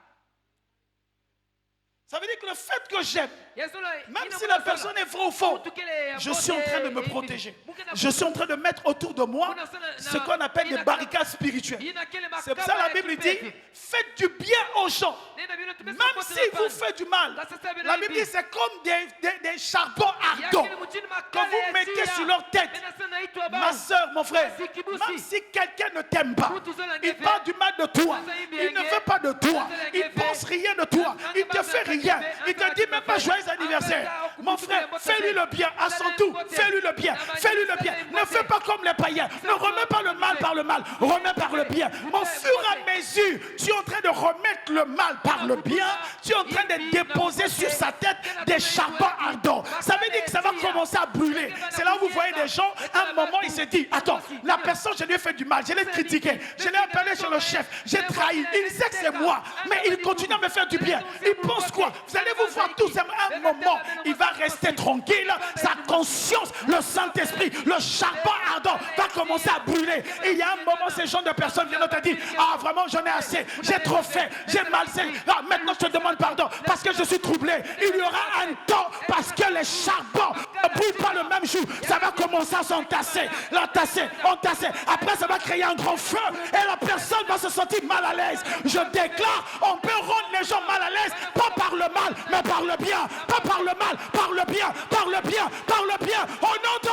Speaker 1: Ça veut dire que le fait que j'aime,
Speaker 3: Yesola,
Speaker 1: même
Speaker 3: ina
Speaker 1: si
Speaker 3: muna
Speaker 1: la personne
Speaker 3: sola.
Speaker 1: est vraie ou faux,
Speaker 3: Mutukele
Speaker 1: je suis en train de me
Speaker 3: bote,
Speaker 1: protéger.
Speaker 3: mukena-
Speaker 1: Je suis en train de mettre autour de moi ce qu'on appelle des barricades spirituelles.
Speaker 3: ina kele
Speaker 1: C'est pour
Speaker 3: makaba
Speaker 1: ça la
Speaker 3: ya
Speaker 1: Bible dit,
Speaker 3: kipepe.
Speaker 1: faites du bien aux gens.
Speaker 3: Nena bino tumesa
Speaker 1: Même
Speaker 3: kote
Speaker 1: si
Speaker 3: na
Speaker 1: vous
Speaker 3: pale.
Speaker 1: faites du mal.
Speaker 3: La
Speaker 1: La Bible dit c'est comme des charbons ardents
Speaker 3: Yakele mutini
Speaker 1: que
Speaker 3: makala
Speaker 1: vous
Speaker 3: ya
Speaker 1: mettez
Speaker 3: tia.
Speaker 1: sur leur tête.
Speaker 3: Nena sana itwa ba.
Speaker 1: Ma soeur, mon frère,
Speaker 3: Kasi kibusi.
Speaker 1: même si quelqu'un ne t'aime pas,
Speaker 3: Mutu zola
Speaker 1: il
Speaker 3: ngeve.
Speaker 1: parle du mal de toi,
Speaker 3: Sasa hivi
Speaker 1: il ne
Speaker 3: yenge.
Speaker 1: veut pas de toi,
Speaker 3: Sasa
Speaker 1: il
Speaker 3: ngeve.
Speaker 1: pense rien de toi, il te fait rien, il te dit même pas joyeux anniversaire. Mon frère, fais-lui le bien, à son tour, fais-lui le bien, fais-lui le bien. Ne fais pas comme les païens, ne remets pas le mal par le mal, remets par le bien. Au fur et à mesure, tu es en train de remettre le mal par le bien, tu es en train de déposer sur sa tête des charbons ardents. Ça veut dire que ça va commencer à brûler. C'est là où vous voyez des gens, à un moment, il se dit, attends, la personne, je lui ai fait du mal, je l'ai critiqué, je l'ai appelé chez le chef, j'ai trahi, il sait que c'est moi, mais il continue à me faire du bien. Il pense quoi? Vous allez vous voir tous, à un moment, il va rester tranquille, sa conscience, le Saint-Esprit, le charbon ardent va commencer à brûler. Et il y a un moment, ces gens de personnes viennent te dire, ah vraiment j'en ai assez, j'ai trop fait, j'ai mal fait, ah, maintenant je te demande pardon parce que je suis troublé. Il y aura un temps parce que les charbons ne brûlent pas le même jour, ça va commencer à s'entasser, l'entasser, entasser. Après ça va créer un grand feu et la personne va se sentir mal à l'aise. Je déclare, on peut rendre les gens mal à l'aise, pas par le mal, mais par le bien. Pas par le mal, par le bien, par le bien, par le bien. Au nom de...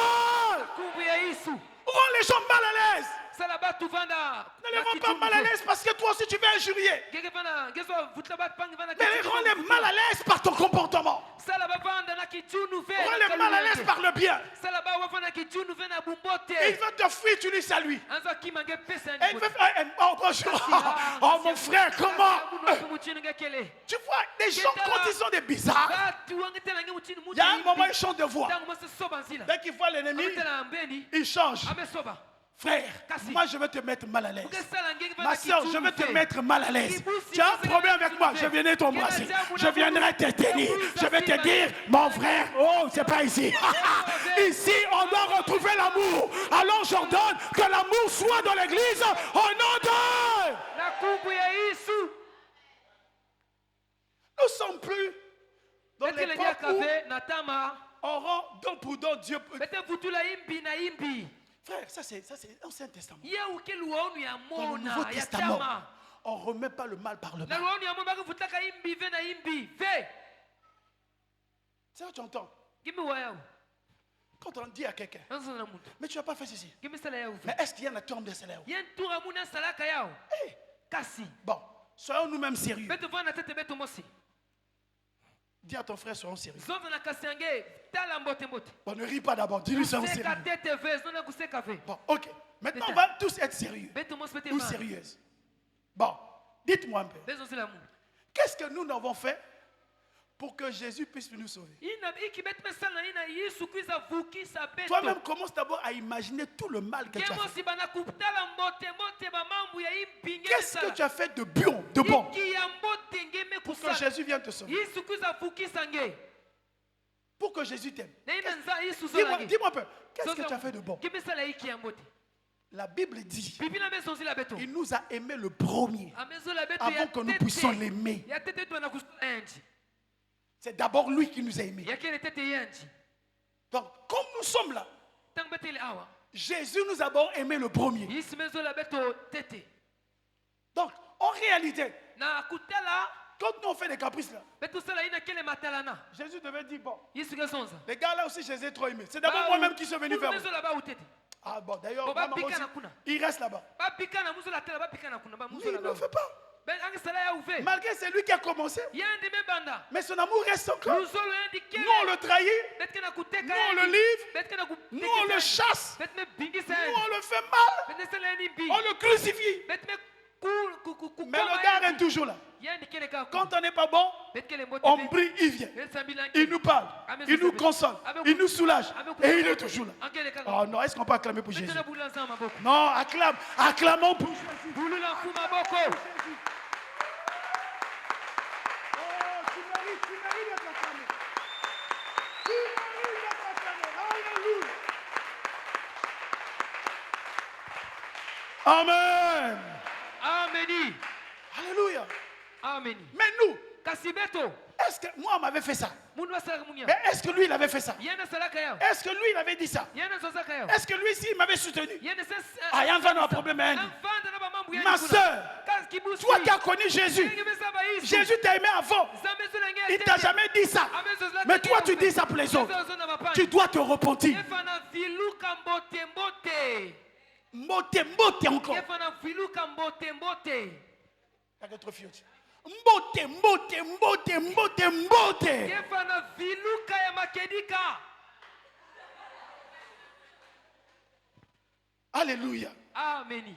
Speaker 3: Kumbu ya Yesu.
Speaker 1: Rends les gens mal à l'aise.
Speaker 3: sala batu vanda
Speaker 1: Ne les rends pas mal à l'aise parce que toi aussi tu veux injurier.
Speaker 3: gege vanda gezo vutla bat pang vanda
Speaker 1: Mais les rends les mal à l'aise par ton comportement.
Speaker 3: sala ba vanda na kichunu ve
Speaker 1: Rends les mal à l'aise par le bien.
Speaker 3: sala ba wa vanda kichunu ve na bumbote
Speaker 1: Il veut te fuir, tu lui salues.
Speaker 3: anza kimange pesa
Speaker 1: Et il veut oh bonjour. Oh mon frère, comment? Tu vois, les gens quand ils sont des bizarres, il y a un moment ils changent de voix. Dès qu'ils voient l'ennemi, ils changent. Frère, moi je vais te mettre mal à l'aise. Ma soeur, je vais te mettre mal à l'aise. Tu as un problème avec moi, je viendrai t'embrasser. Je viendrai te tenir. Je vais te dire, mon frère, oh, c'est pas ici. Ici, on doit retrouver l'amour. Alors j'ordonne que l'amour soit dans l'église au nom de... Nous ne sommes plus dans l'époque où on rend don pour don Dieu. Frère, ça c'est l'Ancien Testament. Dans le Nouveau Testament, on ne remet pas le mal par le mal. C'est ça que tu entends. Quand on dit à quelqu'un, mais tu n'as pas fait ceci. Mais est-ce qu'il y a un tour de salaire? Bon, soyons nous-mêmes sérieux. Dis à ton frère, soyons sérieux. On ne rit pas d'abord, dis-lui soyons sérieux. Bon, ok. Maintenant, on va tous être sérieux ou sérieuses. Bon, dites-moi un peu. Qu'est-ce que nous avons fait pour que Jésus puisse nous sauver? Toi-même, commence d'abord à imaginer tout le mal que tu as fait. Qu'est-ce que tu as fait de bon, pour que Jésus vienne te sauver? Pour que Jésus t'aime. Dis-moi un peu, qu'est-ce que tu as fait de bon? La Bible dit, il nous a aimé le premier avant que nous puissions l'aimer. C'est d'abord lui qui nous a aimés. Donc, comme nous sommes là, Jésus nous a d'abord aimé le premier. Donc, en réalité, quand nous on fait des caprices là, Jésus devait dire, bon, les gars là aussi, je les ai trop aimés. C'est d'abord moi-même qui suis venu vers vous. Ah bon, d'ailleurs, il reste là-bas. Il ne le fait pas. Malgré c'est lui qui a commencé, mais son amour reste encore. Nous on le trahit, nous on le livre, nous on le chasse, nous on le fait mal, on le crucifie. Mais le gars est toujours là. Quand on n'est pas bon, on brille, il vient. Il nous parle, il nous console, il nous soulage. Et il est toujours là. Oh non, est-ce qu'on peut acclamer pour Jésus? Non, acclamons pour Jésus. Amen.
Speaker 3: Amen.
Speaker 1: Alléluia.
Speaker 3: Amen.
Speaker 1: Mais nous, est-ce que moi on m'avait fait ça? Mais est-ce que lui il avait fait ça? Est-ce que lui il avait dit ça? Est-ce que lui ici il m'avait soutenu? Ah, il y a un problème. Ma soeur, toi qui as connu Jésus, Jésus t'a aimé avant. Il t'a jamais dit ça. Mais toi tu dis ça pour les autres. Tu dois te repentir. Mbote encore. Mbote. Alléluia.
Speaker 3: Amen.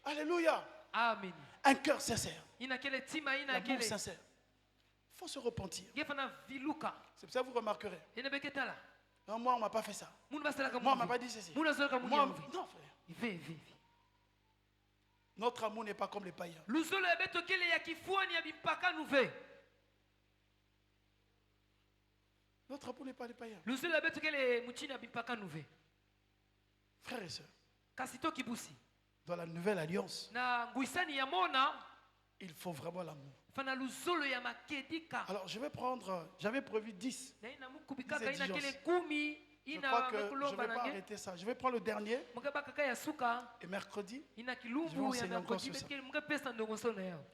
Speaker 1: Alléluia.
Speaker 3: Amen.
Speaker 1: Un cœur sincère. L'amour sincère. Il faut se repentir. C'est pour ça que vous remarquerez. Non, moi, on ne m'a pas fait ça. Moi, on ne m'a pas dit ceci. Moi, non, frère. Notre amour n'est pas comme les païens. Notre amour n'est pas les païens. Frères et sœurs, dans la nouvelle alliance, il faut vraiment l'amour. Alors je vais prendre, j'avais prévu 10 exigences. crois que je ne vais pas arrêter ça. Je vais prendre le dernier. Et mercredi, je vais enseigner encore sur ça.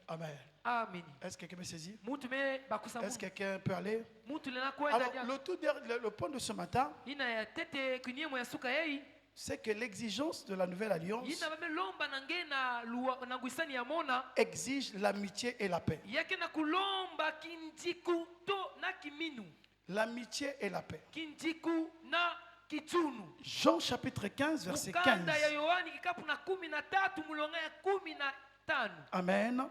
Speaker 1: Amen.
Speaker 3: Amen.
Speaker 1: Est-ce que quelqu'un me saisit?
Speaker 3: Mutu me bakusa
Speaker 1: Est-ce que
Speaker 3: mungu.
Speaker 1: quelqu'un peut aller?
Speaker 3: Mutu lena kwenda
Speaker 1: Alors,
Speaker 3: dia.
Speaker 1: le point de ce matin,
Speaker 3: Ina ya tete kunye mo ya suka yei.
Speaker 1: c'est que l'exigence de la nouvelle alliance
Speaker 3: Ina bame lomba na ngena luwa na ngwisani ya mona.
Speaker 1: exige l'amitié et la paix.
Speaker 3: Yake na kulomba kinjiku to na kiminu.
Speaker 1: L'amitié et la paix.
Speaker 3: Kinjiku na kitunu.
Speaker 1: Jean chapitre 15, verset 15.
Speaker 3: Mukanda ya Yohani kikapu na 13 mulonga ya 15.
Speaker 1: Amen.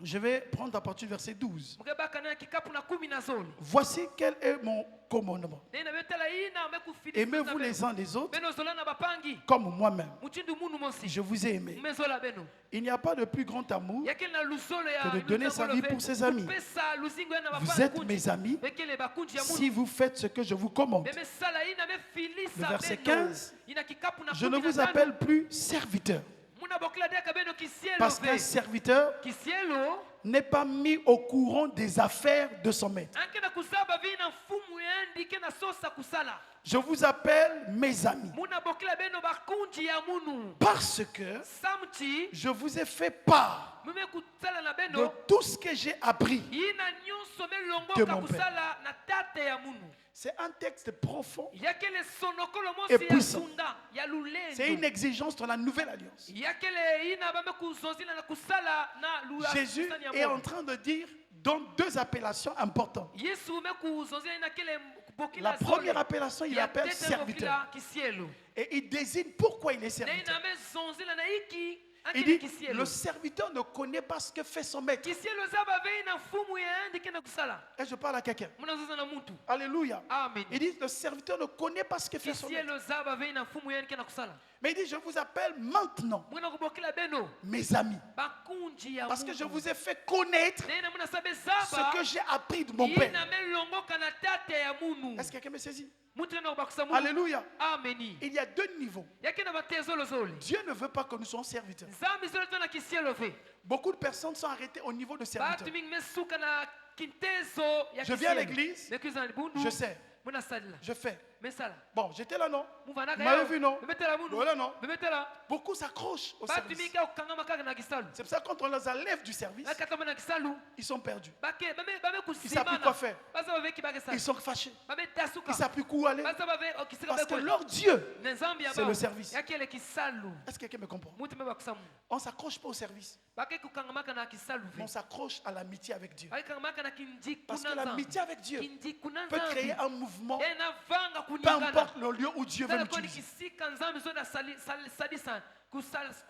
Speaker 1: Je vais prendre à partir du verset 12.
Speaker 3: Mukebaka na kikapu na 10 na zoli.
Speaker 1: Voici quel est mon commandement.
Speaker 3: Nena betala ina mekufilisa.
Speaker 1: Aimez-vous les uns les autres
Speaker 3: Beno zola na bapangi.
Speaker 1: comme moi-même.
Speaker 3: Muchindu munu mosi.
Speaker 1: Je vous ai aimé.
Speaker 3: Mezola beno.
Speaker 1: Il n'y a pas de plus grand amour
Speaker 3: Yake na lusolo ya
Speaker 1: que de donner sa vie pour ses amis.
Speaker 3: Pesa luzingo na
Speaker 1: Vous êtes mes amis
Speaker 3: Bekele bakunji ya
Speaker 1: si vous faites ce que je vous commande.
Speaker 3: Beme sala ina me filisa
Speaker 1: Le verset
Speaker 3: beno.
Speaker 1: 15,
Speaker 3: Ina kikapu na
Speaker 1: je ne
Speaker 3: 15.
Speaker 1: vous appelle plus serviteur,
Speaker 3: Muna bokla deka beno kisielo
Speaker 1: parce qu'un
Speaker 3: ve.
Speaker 1: serviteur
Speaker 3: Kisielo
Speaker 1: n'est pas mis au courant des affaires de son maître.
Speaker 3: anke na kusaba vina mfumu yendi ke na sosa kusala.
Speaker 1: Je vous appelle mes amis,
Speaker 3: Muna bokla beno bakunji ya munu.
Speaker 1: parce que
Speaker 3: Samti
Speaker 1: je vous ai fait part
Speaker 3: mume kutsala na
Speaker 1: de
Speaker 3: beno.
Speaker 1: tout ce que j'ai appris.
Speaker 3: Ina nyonso me
Speaker 1: De
Speaker 3: longo
Speaker 1: mon
Speaker 3: kusala na tate ya munu.
Speaker 1: C'est un texte profond.
Speaker 3: Yakele sonokolo
Speaker 1: Et
Speaker 3: mosi ya
Speaker 1: puissant.
Speaker 3: sunda ya lulendo.
Speaker 1: C'est une exigence dans la nouvelle alliance.
Speaker 3: Yakele ina bame kuzonzila na kusala na lula.
Speaker 1: Jésus est en train de dire dans deux appellations importantes.
Speaker 3: Yesu me kuzonzila ina kele bokila
Speaker 1: La première appellation, il appelle serviteur.
Speaker 3: Kisielo.
Speaker 1: Et il désigne pourquoi il est
Speaker 3: Na
Speaker 1: serviteur.
Speaker 3: ina me zonzila na iki
Speaker 1: Il
Speaker 3: akele
Speaker 1: dit,
Speaker 3: kisielo.
Speaker 1: le serviteur ne connaît pas ce que fait son maître.
Speaker 3: Kisielo zaba ve ina fumu ya andi kena kusala.
Speaker 1: Et je parle à quelqu'un.
Speaker 3: Muna zoza na mutu.
Speaker 1: Alléluia.
Speaker 3: Amen.
Speaker 1: Il dit, le serviteur ne connaît pas ce que fait son maître.
Speaker 3: Kisielo zaba ve ina fumu ya andi kena kusala.
Speaker 1: Mais il dit, je vous appelle maintenant
Speaker 3: Muna kubokila beno.
Speaker 1: mes amis.
Speaker 3: Bakunji ya
Speaker 1: Parce que je
Speaker 3: Mungu.
Speaker 1: vous ai fait connaître
Speaker 3: Na ina muna sabe
Speaker 1: ce
Speaker 3: zaba.
Speaker 1: que j'ai appris de mon père.
Speaker 3: Ina me longo kana tate ya munu.
Speaker 1: Est-ce que quelqu'un me saisit?
Speaker 3: Mutu na kubakusa munu.
Speaker 1: Alléluia.
Speaker 3: Ameni.
Speaker 1: Il y a deux niveaux.
Speaker 3: Yake na batezolo zoli.
Speaker 1: Dieu ne veut pas que nous soyons serviteurs.
Speaker 3: Nzambi zolo tona kisielo ve.
Speaker 1: Beaucoup de personnes sont arrêtées au niveau de serviteurs.
Speaker 3: Batu mingi mesuka na kintezo ya
Speaker 1: Je viens à
Speaker 3: kisielo.
Speaker 1: l'église.
Speaker 3: Mekuza libundu.
Speaker 1: Je sais,
Speaker 3: Muna salila.
Speaker 1: je fais.
Speaker 3: Mesala.
Speaker 1: Bon, j'étais là, non?
Speaker 3: Muvanaka
Speaker 1: Vous m'avez
Speaker 3: yao.
Speaker 1: vu, non?
Speaker 3: Bemetela mundu.
Speaker 1: Voilà, non?
Speaker 3: Bemetela.
Speaker 1: Beaucoup s'accrochent au
Speaker 3: Batu
Speaker 1: service.
Speaker 3: mingi okangama kaka na kisalu.
Speaker 1: C'est pour ça que quand on les enlève du service,
Speaker 3: Akatama na kisalu.
Speaker 1: ils sont perdus.
Speaker 3: Bake bame
Speaker 1: Ils ne savent plus
Speaker 3: kusimana.
Speaker 1: quoi faire.
Speaker 3: Baza bave kibake
Speaker 1: Ils
Speaker 3: sa.
Speaker 1: sont fâchés.
Speaker 3: Bame tasuka.
Speaker 1: Ils ne savent plus où aller.
Speaker 3: Baza bave okisika
Speaker 1: Parce que
Speaker 3: beko.
Speaker 1: leur Dieu,
Speaker 3: Nzambi
Speaker 1: c'est le service.
Speaker 3: Yake le kisalu.
Speaker 1: est-ce que quelqu'un me comprend?
Speaker 3: Mutu me bakusamu.
Speaker 1: On ne s'accroche pas au service,
Speaker 3: Bake kukangamaka na kisalu ve.
Speaker 1: mais on s'accroche à l'amitié avec Dieu.
Speaker 3: Bake kangamaka na kinji
Speaker 1: Parce que
Speaker 3: kunanza.
Speaker 1: l'amitié avec Dieu
Speaker 3: Kinji kunanza.
Speaker 1: peut créer un mouvement,
Speaker 3: Ena vanga
Speaker 1: peu
Speaker 3: kuningana.
Speaker 1: importe le lieu où Dieu veut
Speaker 3: Tala koni
Speaker 1: l'utiliser.
Speaker 3: kisika nzambi zoda salisa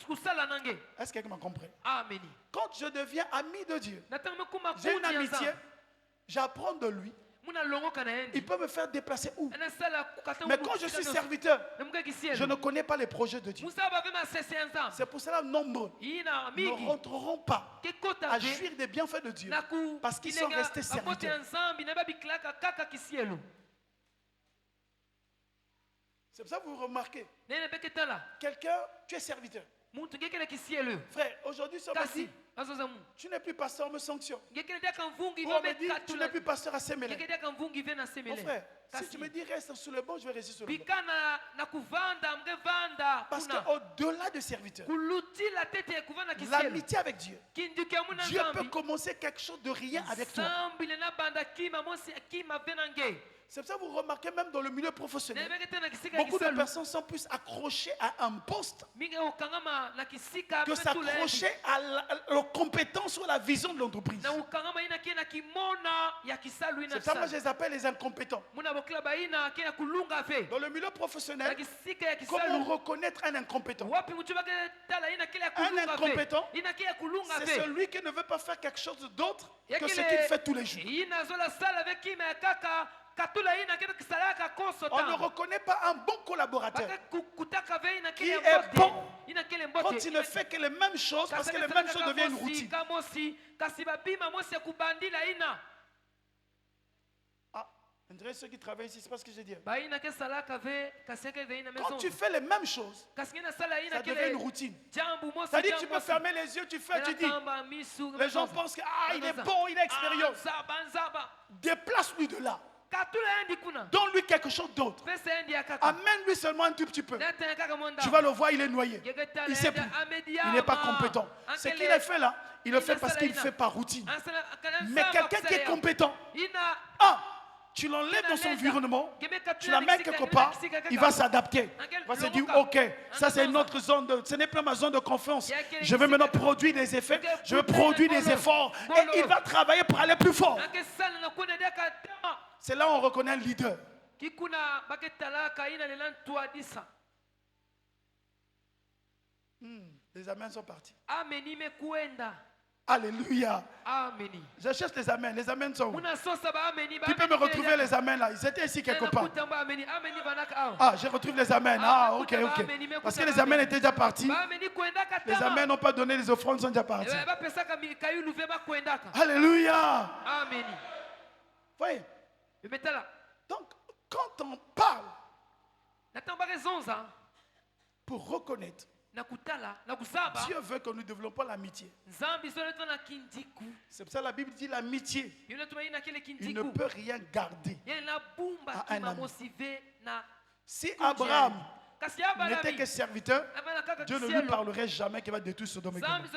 Speaker 3: kusala nange.
Speaker 1: Est-ce que quelqu'un m'a compris?
Speaker 3: Ameni.
Speaker 1: Quand je deviens ami de Dieu,
Speaker 3: Natanga kuma
Speaker 1: j'ai une
Speaker 3: kundi
Speaker 1: amitié,
Speaker 3: yanza.
Speaker 1: j'apprends de lui.
Speaker 3: Muna longo kana endi.
Speaker 1: Il peut me faire déplacer où?
Speaker 3: Ana sala kukata
Speaker 1: Mais quand je suis serviteur,
Speaker 3: Namuka kisielo.
Speaker 1: je ne connais pas les projets de Dieu.
Speaker 3: Musa bave ma sese yanza.
Speaker 1: C'est pour cela nombreux
Speaker 3: Ina
Speaker 1: ne
Speaker 3: mingi.
Speaker 1: rentreront pas
Speaker 3: Kekota
Speaker 1: à
Speaker 3: ve.
Speaker 1: jouir des bienfaits de Dieu
Speaker 3: Naku.
Speaker 1: parce qu'ils sont restés serviteurs.
Speaker 3: Nzambi na babiklaka kaka kisielo.
Speaker 1: C'est pour ça que vous remarquez,
Speaker 3: Nene beketala.
Speaker 1: quelqu'un, tu es serviteur.
Speaker 3: Muntu ngekele kisielo.
Speaker 1: Frère, aujourd'hui, si on me
Speaker 3: Kasi.
Speaker 1: dit,
Speaker 3: Azoza mu.
Speaker 1: tu n'es plus pasteur, on me sanctionne.
Speaker 3: Ngekele dia kamvungi
Speaker 1: Ou on me
Speaker 3: vabe
Speaker 1: dit, tu
Speaker 3: katula.
Speaker 1: n'es plus pasteur à Sémélé.
Speaker 3: Ngekele dia kamvungi ve na
Speaker 1: Mon
Speaker 3: semele.
Speaker 1: frère, si
Speaker 3: Kasi.
Speaker 1: tu me dis reste sur le banc, je vais rester sur le banc.
Speaker 3: Bikana na kuvanda mgevanda
Speaker 1: Parce
Speaker 3: kuna.
Speaker 1: qu'au-delà de serviteur,
Speaker 3: Kuluti la tete kuvanda kisielo.
Speaker 1: l'amitié avec Dieu,
Speaker 3: Kinduke muna
Speaker 1: Dieu peut
Speaker 3: nzambi.
Speaker 1: commencer quelque chose de rien avec toi.
Speaker 3: Nzambi le na banda kima mosi kima venange.
Speaker 1: C'est pour ça que vous remarquez même dans le milieu professionnel,
Speaker 3: Nebekete na kisika
Speaker 1: beaucoup de
Speaker 3: kisalu.
Speaker 1: personnes sont plus accrochées à un poste
Speaker 3: Mingi ukangama na kisika
Speaker 1: que
Speaker 3: betule.
Speaker 1: s'accrocher à leurs compétences ou à la vision de l'entreprise.
Speaker 3: Na ukangama ina kena kimona ya kisalu ina
Speaker 1: C'est ça que moi je
Speaker 3: kisalu.
Speaker 1: les appelle les incompétents.
Speaker 3: Muna bokla baina kena kulunga fe.
Speaker 1: Dans le milieu
Speaker 3: Na
Speaker 1: professionnel,
Speaker 3: kisika ya
Speaker 1: comment
Speaker 3: kisalu.
Speaker 1: reconnaître un incompétent?
Speaker 3: Wapi mtu bake tala ina kile ya kulunga fe.
Speaker 1: incompétent,
Speaker 3: Ina kile ya kulunga
Speaker 1: C'est
Speaker 3: fe.
Speaker 1: celui qui ne veut pas faire quelque chose d'autre
Speaker 3: Ya
Speaker 1: que ce
Speaker 3: kile-
Speaker 1: qu'il fait tous les jours.
Speaker 3: Ina zola sala avec kima ya kaka katula ina kena kisala ka koso
Speaker 1: On ne
Speaker 3: ta.
Speaker 1: reconnaît pas un bon collaborateur
Speaker 3: Bake kutaka ve ina
Speaker 1: qui
Speaker 3: kile
Speaker 1: est
Speaker 3: mbote.
Speaker 1: bon
Speaker 3: Ina kile mbote.
Speaker 1: quand il ne fait que les mêmes choses parce que les mêmes choses deviennent une routine.
Speaker 3: Kamosi kasi bapima mosi ya kubandila ina.
Speaker 1: Ah, on dirait ceux qui travaillent ici, c'est pas ce que j'ai dit.
Speaker 3: Baina ke salaka ve kaseke ve ina
Speaker 1: Quand
Speaker 3: maison.
Speaker 1: tu fais les mêmes choses,
Speaker 3: Kasingena sala ina
Speaker 1: ça devient
Speaker 3: kile
Speaker 1: une routine.
Speaker 3: jambu mosi.
Speaker 1: C'est-à-dire que tu peux fermer les yeux, tu fais, tu dis. Les gens pensent que il est bon, il a expérience.
Speaker 3: Nzaba nzaba.
Speaker 1: Déplace-lui de là.
Speaker 3: katula endi kuna
Speaker 1: Donne-lui quelque chose d'autre.
Speaker 3: pesa endi ya kaka
Speaker 1: Amène-lui seulement un tout petit peu.
Speaker 3: nete kaka monda
Speaker 1: Tu vas le voir, il est noyé. Il ne sait plus. Il n'est pas compétent. Ce qu'il a fait là, il le fait parce qu'il fait par routine. Mais quelqu'un qui est compétent, tu l'enlèves dans son environnement, tu l'amènes quelque part, il va s'adapter. Il va se dire, ok, ça c'est une autre zone, ce n'est plus ma zone de confiance. Je vais maintenant produire des effets, je vais produire des efforts. Et il va travailler pour aller plus fort. C'est là où on reconnaît un leader. Les amens sont partis. Alléluia. Je cherche les amens. Les amens sont où? Tu peux me retrouver les amens là. Ils étaient ici quelque part. Ah, je retrouve les amens. Ah, ok. Parce que les amens étaient déjà partis. Les amens n'ont pas donné les offrandes, sont déjà partis. Alléluia. Voyez. Donc, quand on parle pour reconnaître, Dieu veut que nous développons l'amitié. C'est pour ça que la Bible dit l'amitié. Il ne peut rien garder à un ami. Si Abraham n'était que serviteur, Dieu ne lui parlerait jamais qu'il va détruire Sodome et Gomorrhe.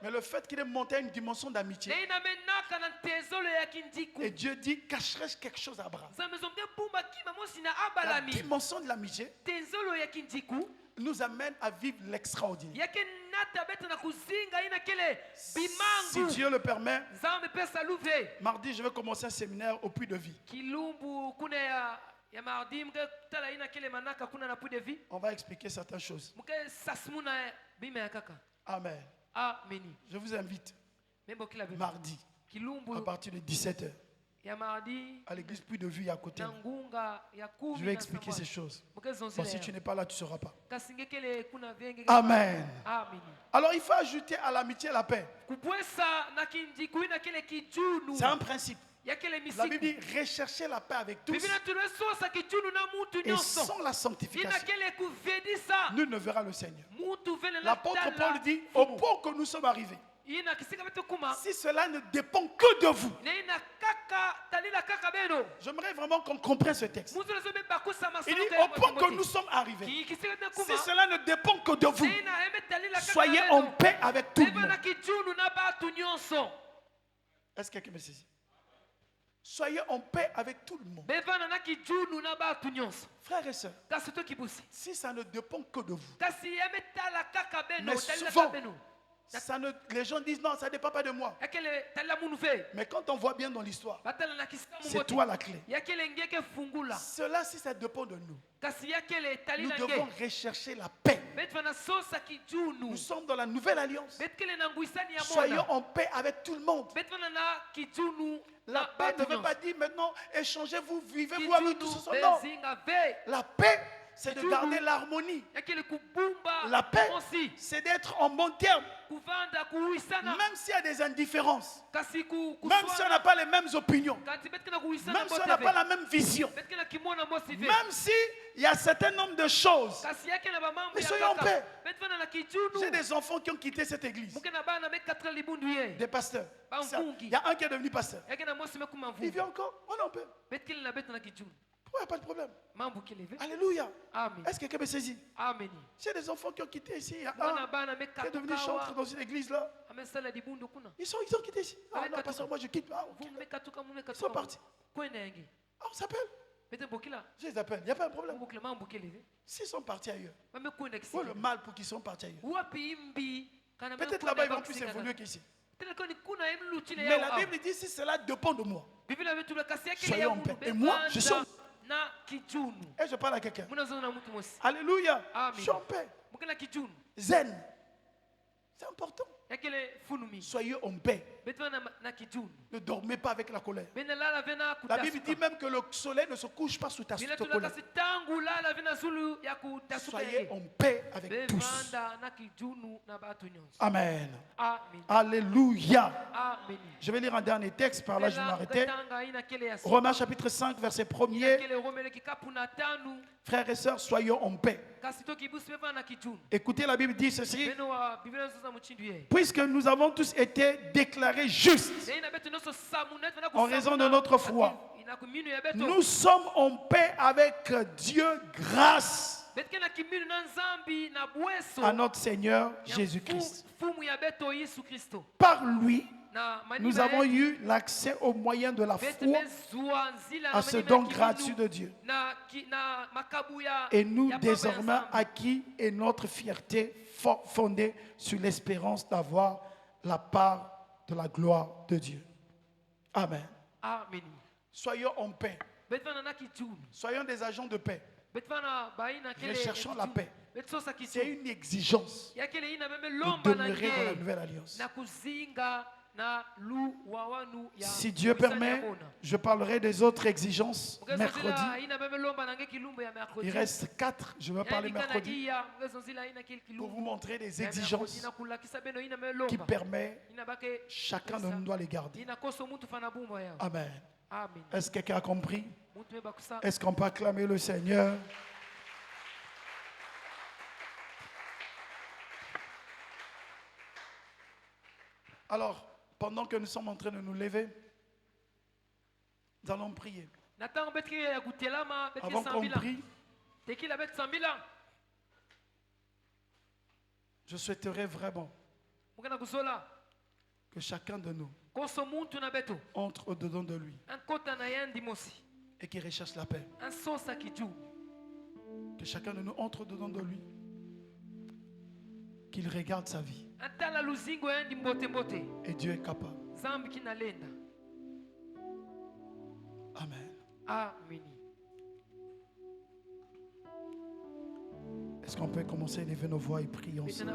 Speaker 1: Mais le fait qu'il est monté à une dimension d'amitié, et Dieu dit, cacherai-je quelque chose à Abraham? La dimension de l'amitié nous amène à vivre l'extraordinaire. Si Dieu le permet, mardi je vais commencer un séminaire au Puits de Vie. On va expliquer certaines choses. Amen. Je vous invite mardi à partir de 17h à l'église Puits de Vie à côté. Je vais expliquer ces choses. Bon, si tu n'es pas là, tu ne sauras pas. Amen. Alors il faut ajouter à l'amitié la paix. C'est un principe. La Bible dit rechercher la paix avec tous. Et sans la sanctification, nul ne verra le Seigneur. L'apôtre Paul dit au point que nous sommes arrivés, si cela ne dépend que de vous. J'aimerais vraiment qu'on comprenne ce texte. Il dit au point que nous sommes arrivés, si cela ne dépend que de vous, soyez en paix avec tout le monde. Est-ce que quelqu'un me saisit? Soyez en paix avec tout le monde. Frères et sœurs, si ça ne dépend que de vous, mais souvent, les gens disent non, ça ne dépend pas de moi. Mais quand on voit bien dans l'histoire, c'est toi la clé. Cela, si ça dépend de nous, nous devons rechercher la paix. Nous sommes dans la nouvelle alliance. Soyons en paix avec tout le monde. La paix ne veut pas dire maintenant échangez-vous, vivez-vous avec tous. Non. La paix, c'est de garder l'harmonie. La paix, c'est d'être en bon terme. Même s'il y a des indifférences, même si on n'a pas les mêmes opinions, même si on n'a pas la même vision, même s'il y a un certain nombre de choses, mais soyons en paix. J'ai des enfants qui ont quitté cette église, des pasteurs. Il y a un qui est devenu pasteur. Il vit encore, on est en paix. Il n'y a pas de problème. Alléluia. Est-ce que quelqu'un me saisit? J'ai des enfants qui ont quitté ici. Il y a un qui est devenu chanteur dans une église là. Ils ont quitté ici. Ah non, pasteur, moi je quitte. Ah, okay. Ils sont partis. Ah, on s'appelle. Je les appelle. Il n'y a pas de problème. S'ils sont partis ailleurs, où est le mal pour qu'ils soient partis ailleurs? Peut-être là-bas ils vont plus évoluer qu'ici. Mais la Bible dit si cela dépend de moi, soyez en paix. Et moi, je suis en paix. Et je parle à quelqu'un. Alléluia. Je suis en paix. Zen. C'est important. Soyez en paix. Ne dormez pas avec la colère. La Bible dit même que le soleil ne se couche pas sous ta colère. Soyez en paix avec tous. Amen. Alléluia. Je vais lire un dernier texte, par là je vais m'arrêter. Romains chapitre 5, verset 1er. Frères et sœurs, soyons en paix. Écoutez, la Bible dit ceci. puisque nous avons tous été déclarés justes en raison de notre foi, nous sommes en paix avec Dieu grâce à notre Seigneur Jésus-Christ. Par lui, nous avons eu l'accès au moyen de la foi à ce don gratuit de Dieu. Et nous, désormais, acquis et notre fierté fondée sur l'espérance d'avoir la part de la gloire de Dieu. Amen. Soyons en paix. Soyons des agents de paix. Recherchons la paix. C'est une exigence de demeurer dans la nouvelle alliance. Si Dieu permet, je parlerai des autres exigences mercredi. Il reste 4, je vais parler mercredi pour vous montrer des exigences qui permettent, chacun de nous doit les garder. Amen. Est-ce que quelqu'un a compris? Est-ce qu'on peut acclamer le Seigneur? Alors, pendant que nous sommes en train de nous lever, nous allons prier. Avant qu'on prie, je souhaiterais vraiment que chacun de nous entre au-dedans de lui et qu'il recherche la paix. Que chacun de nous entre au-dedans de lui, qu'il regarde sa vie. Et Dieu est capable. Amen. Est-ce qu'on peut commencer à élever nos voix et prier ensemble?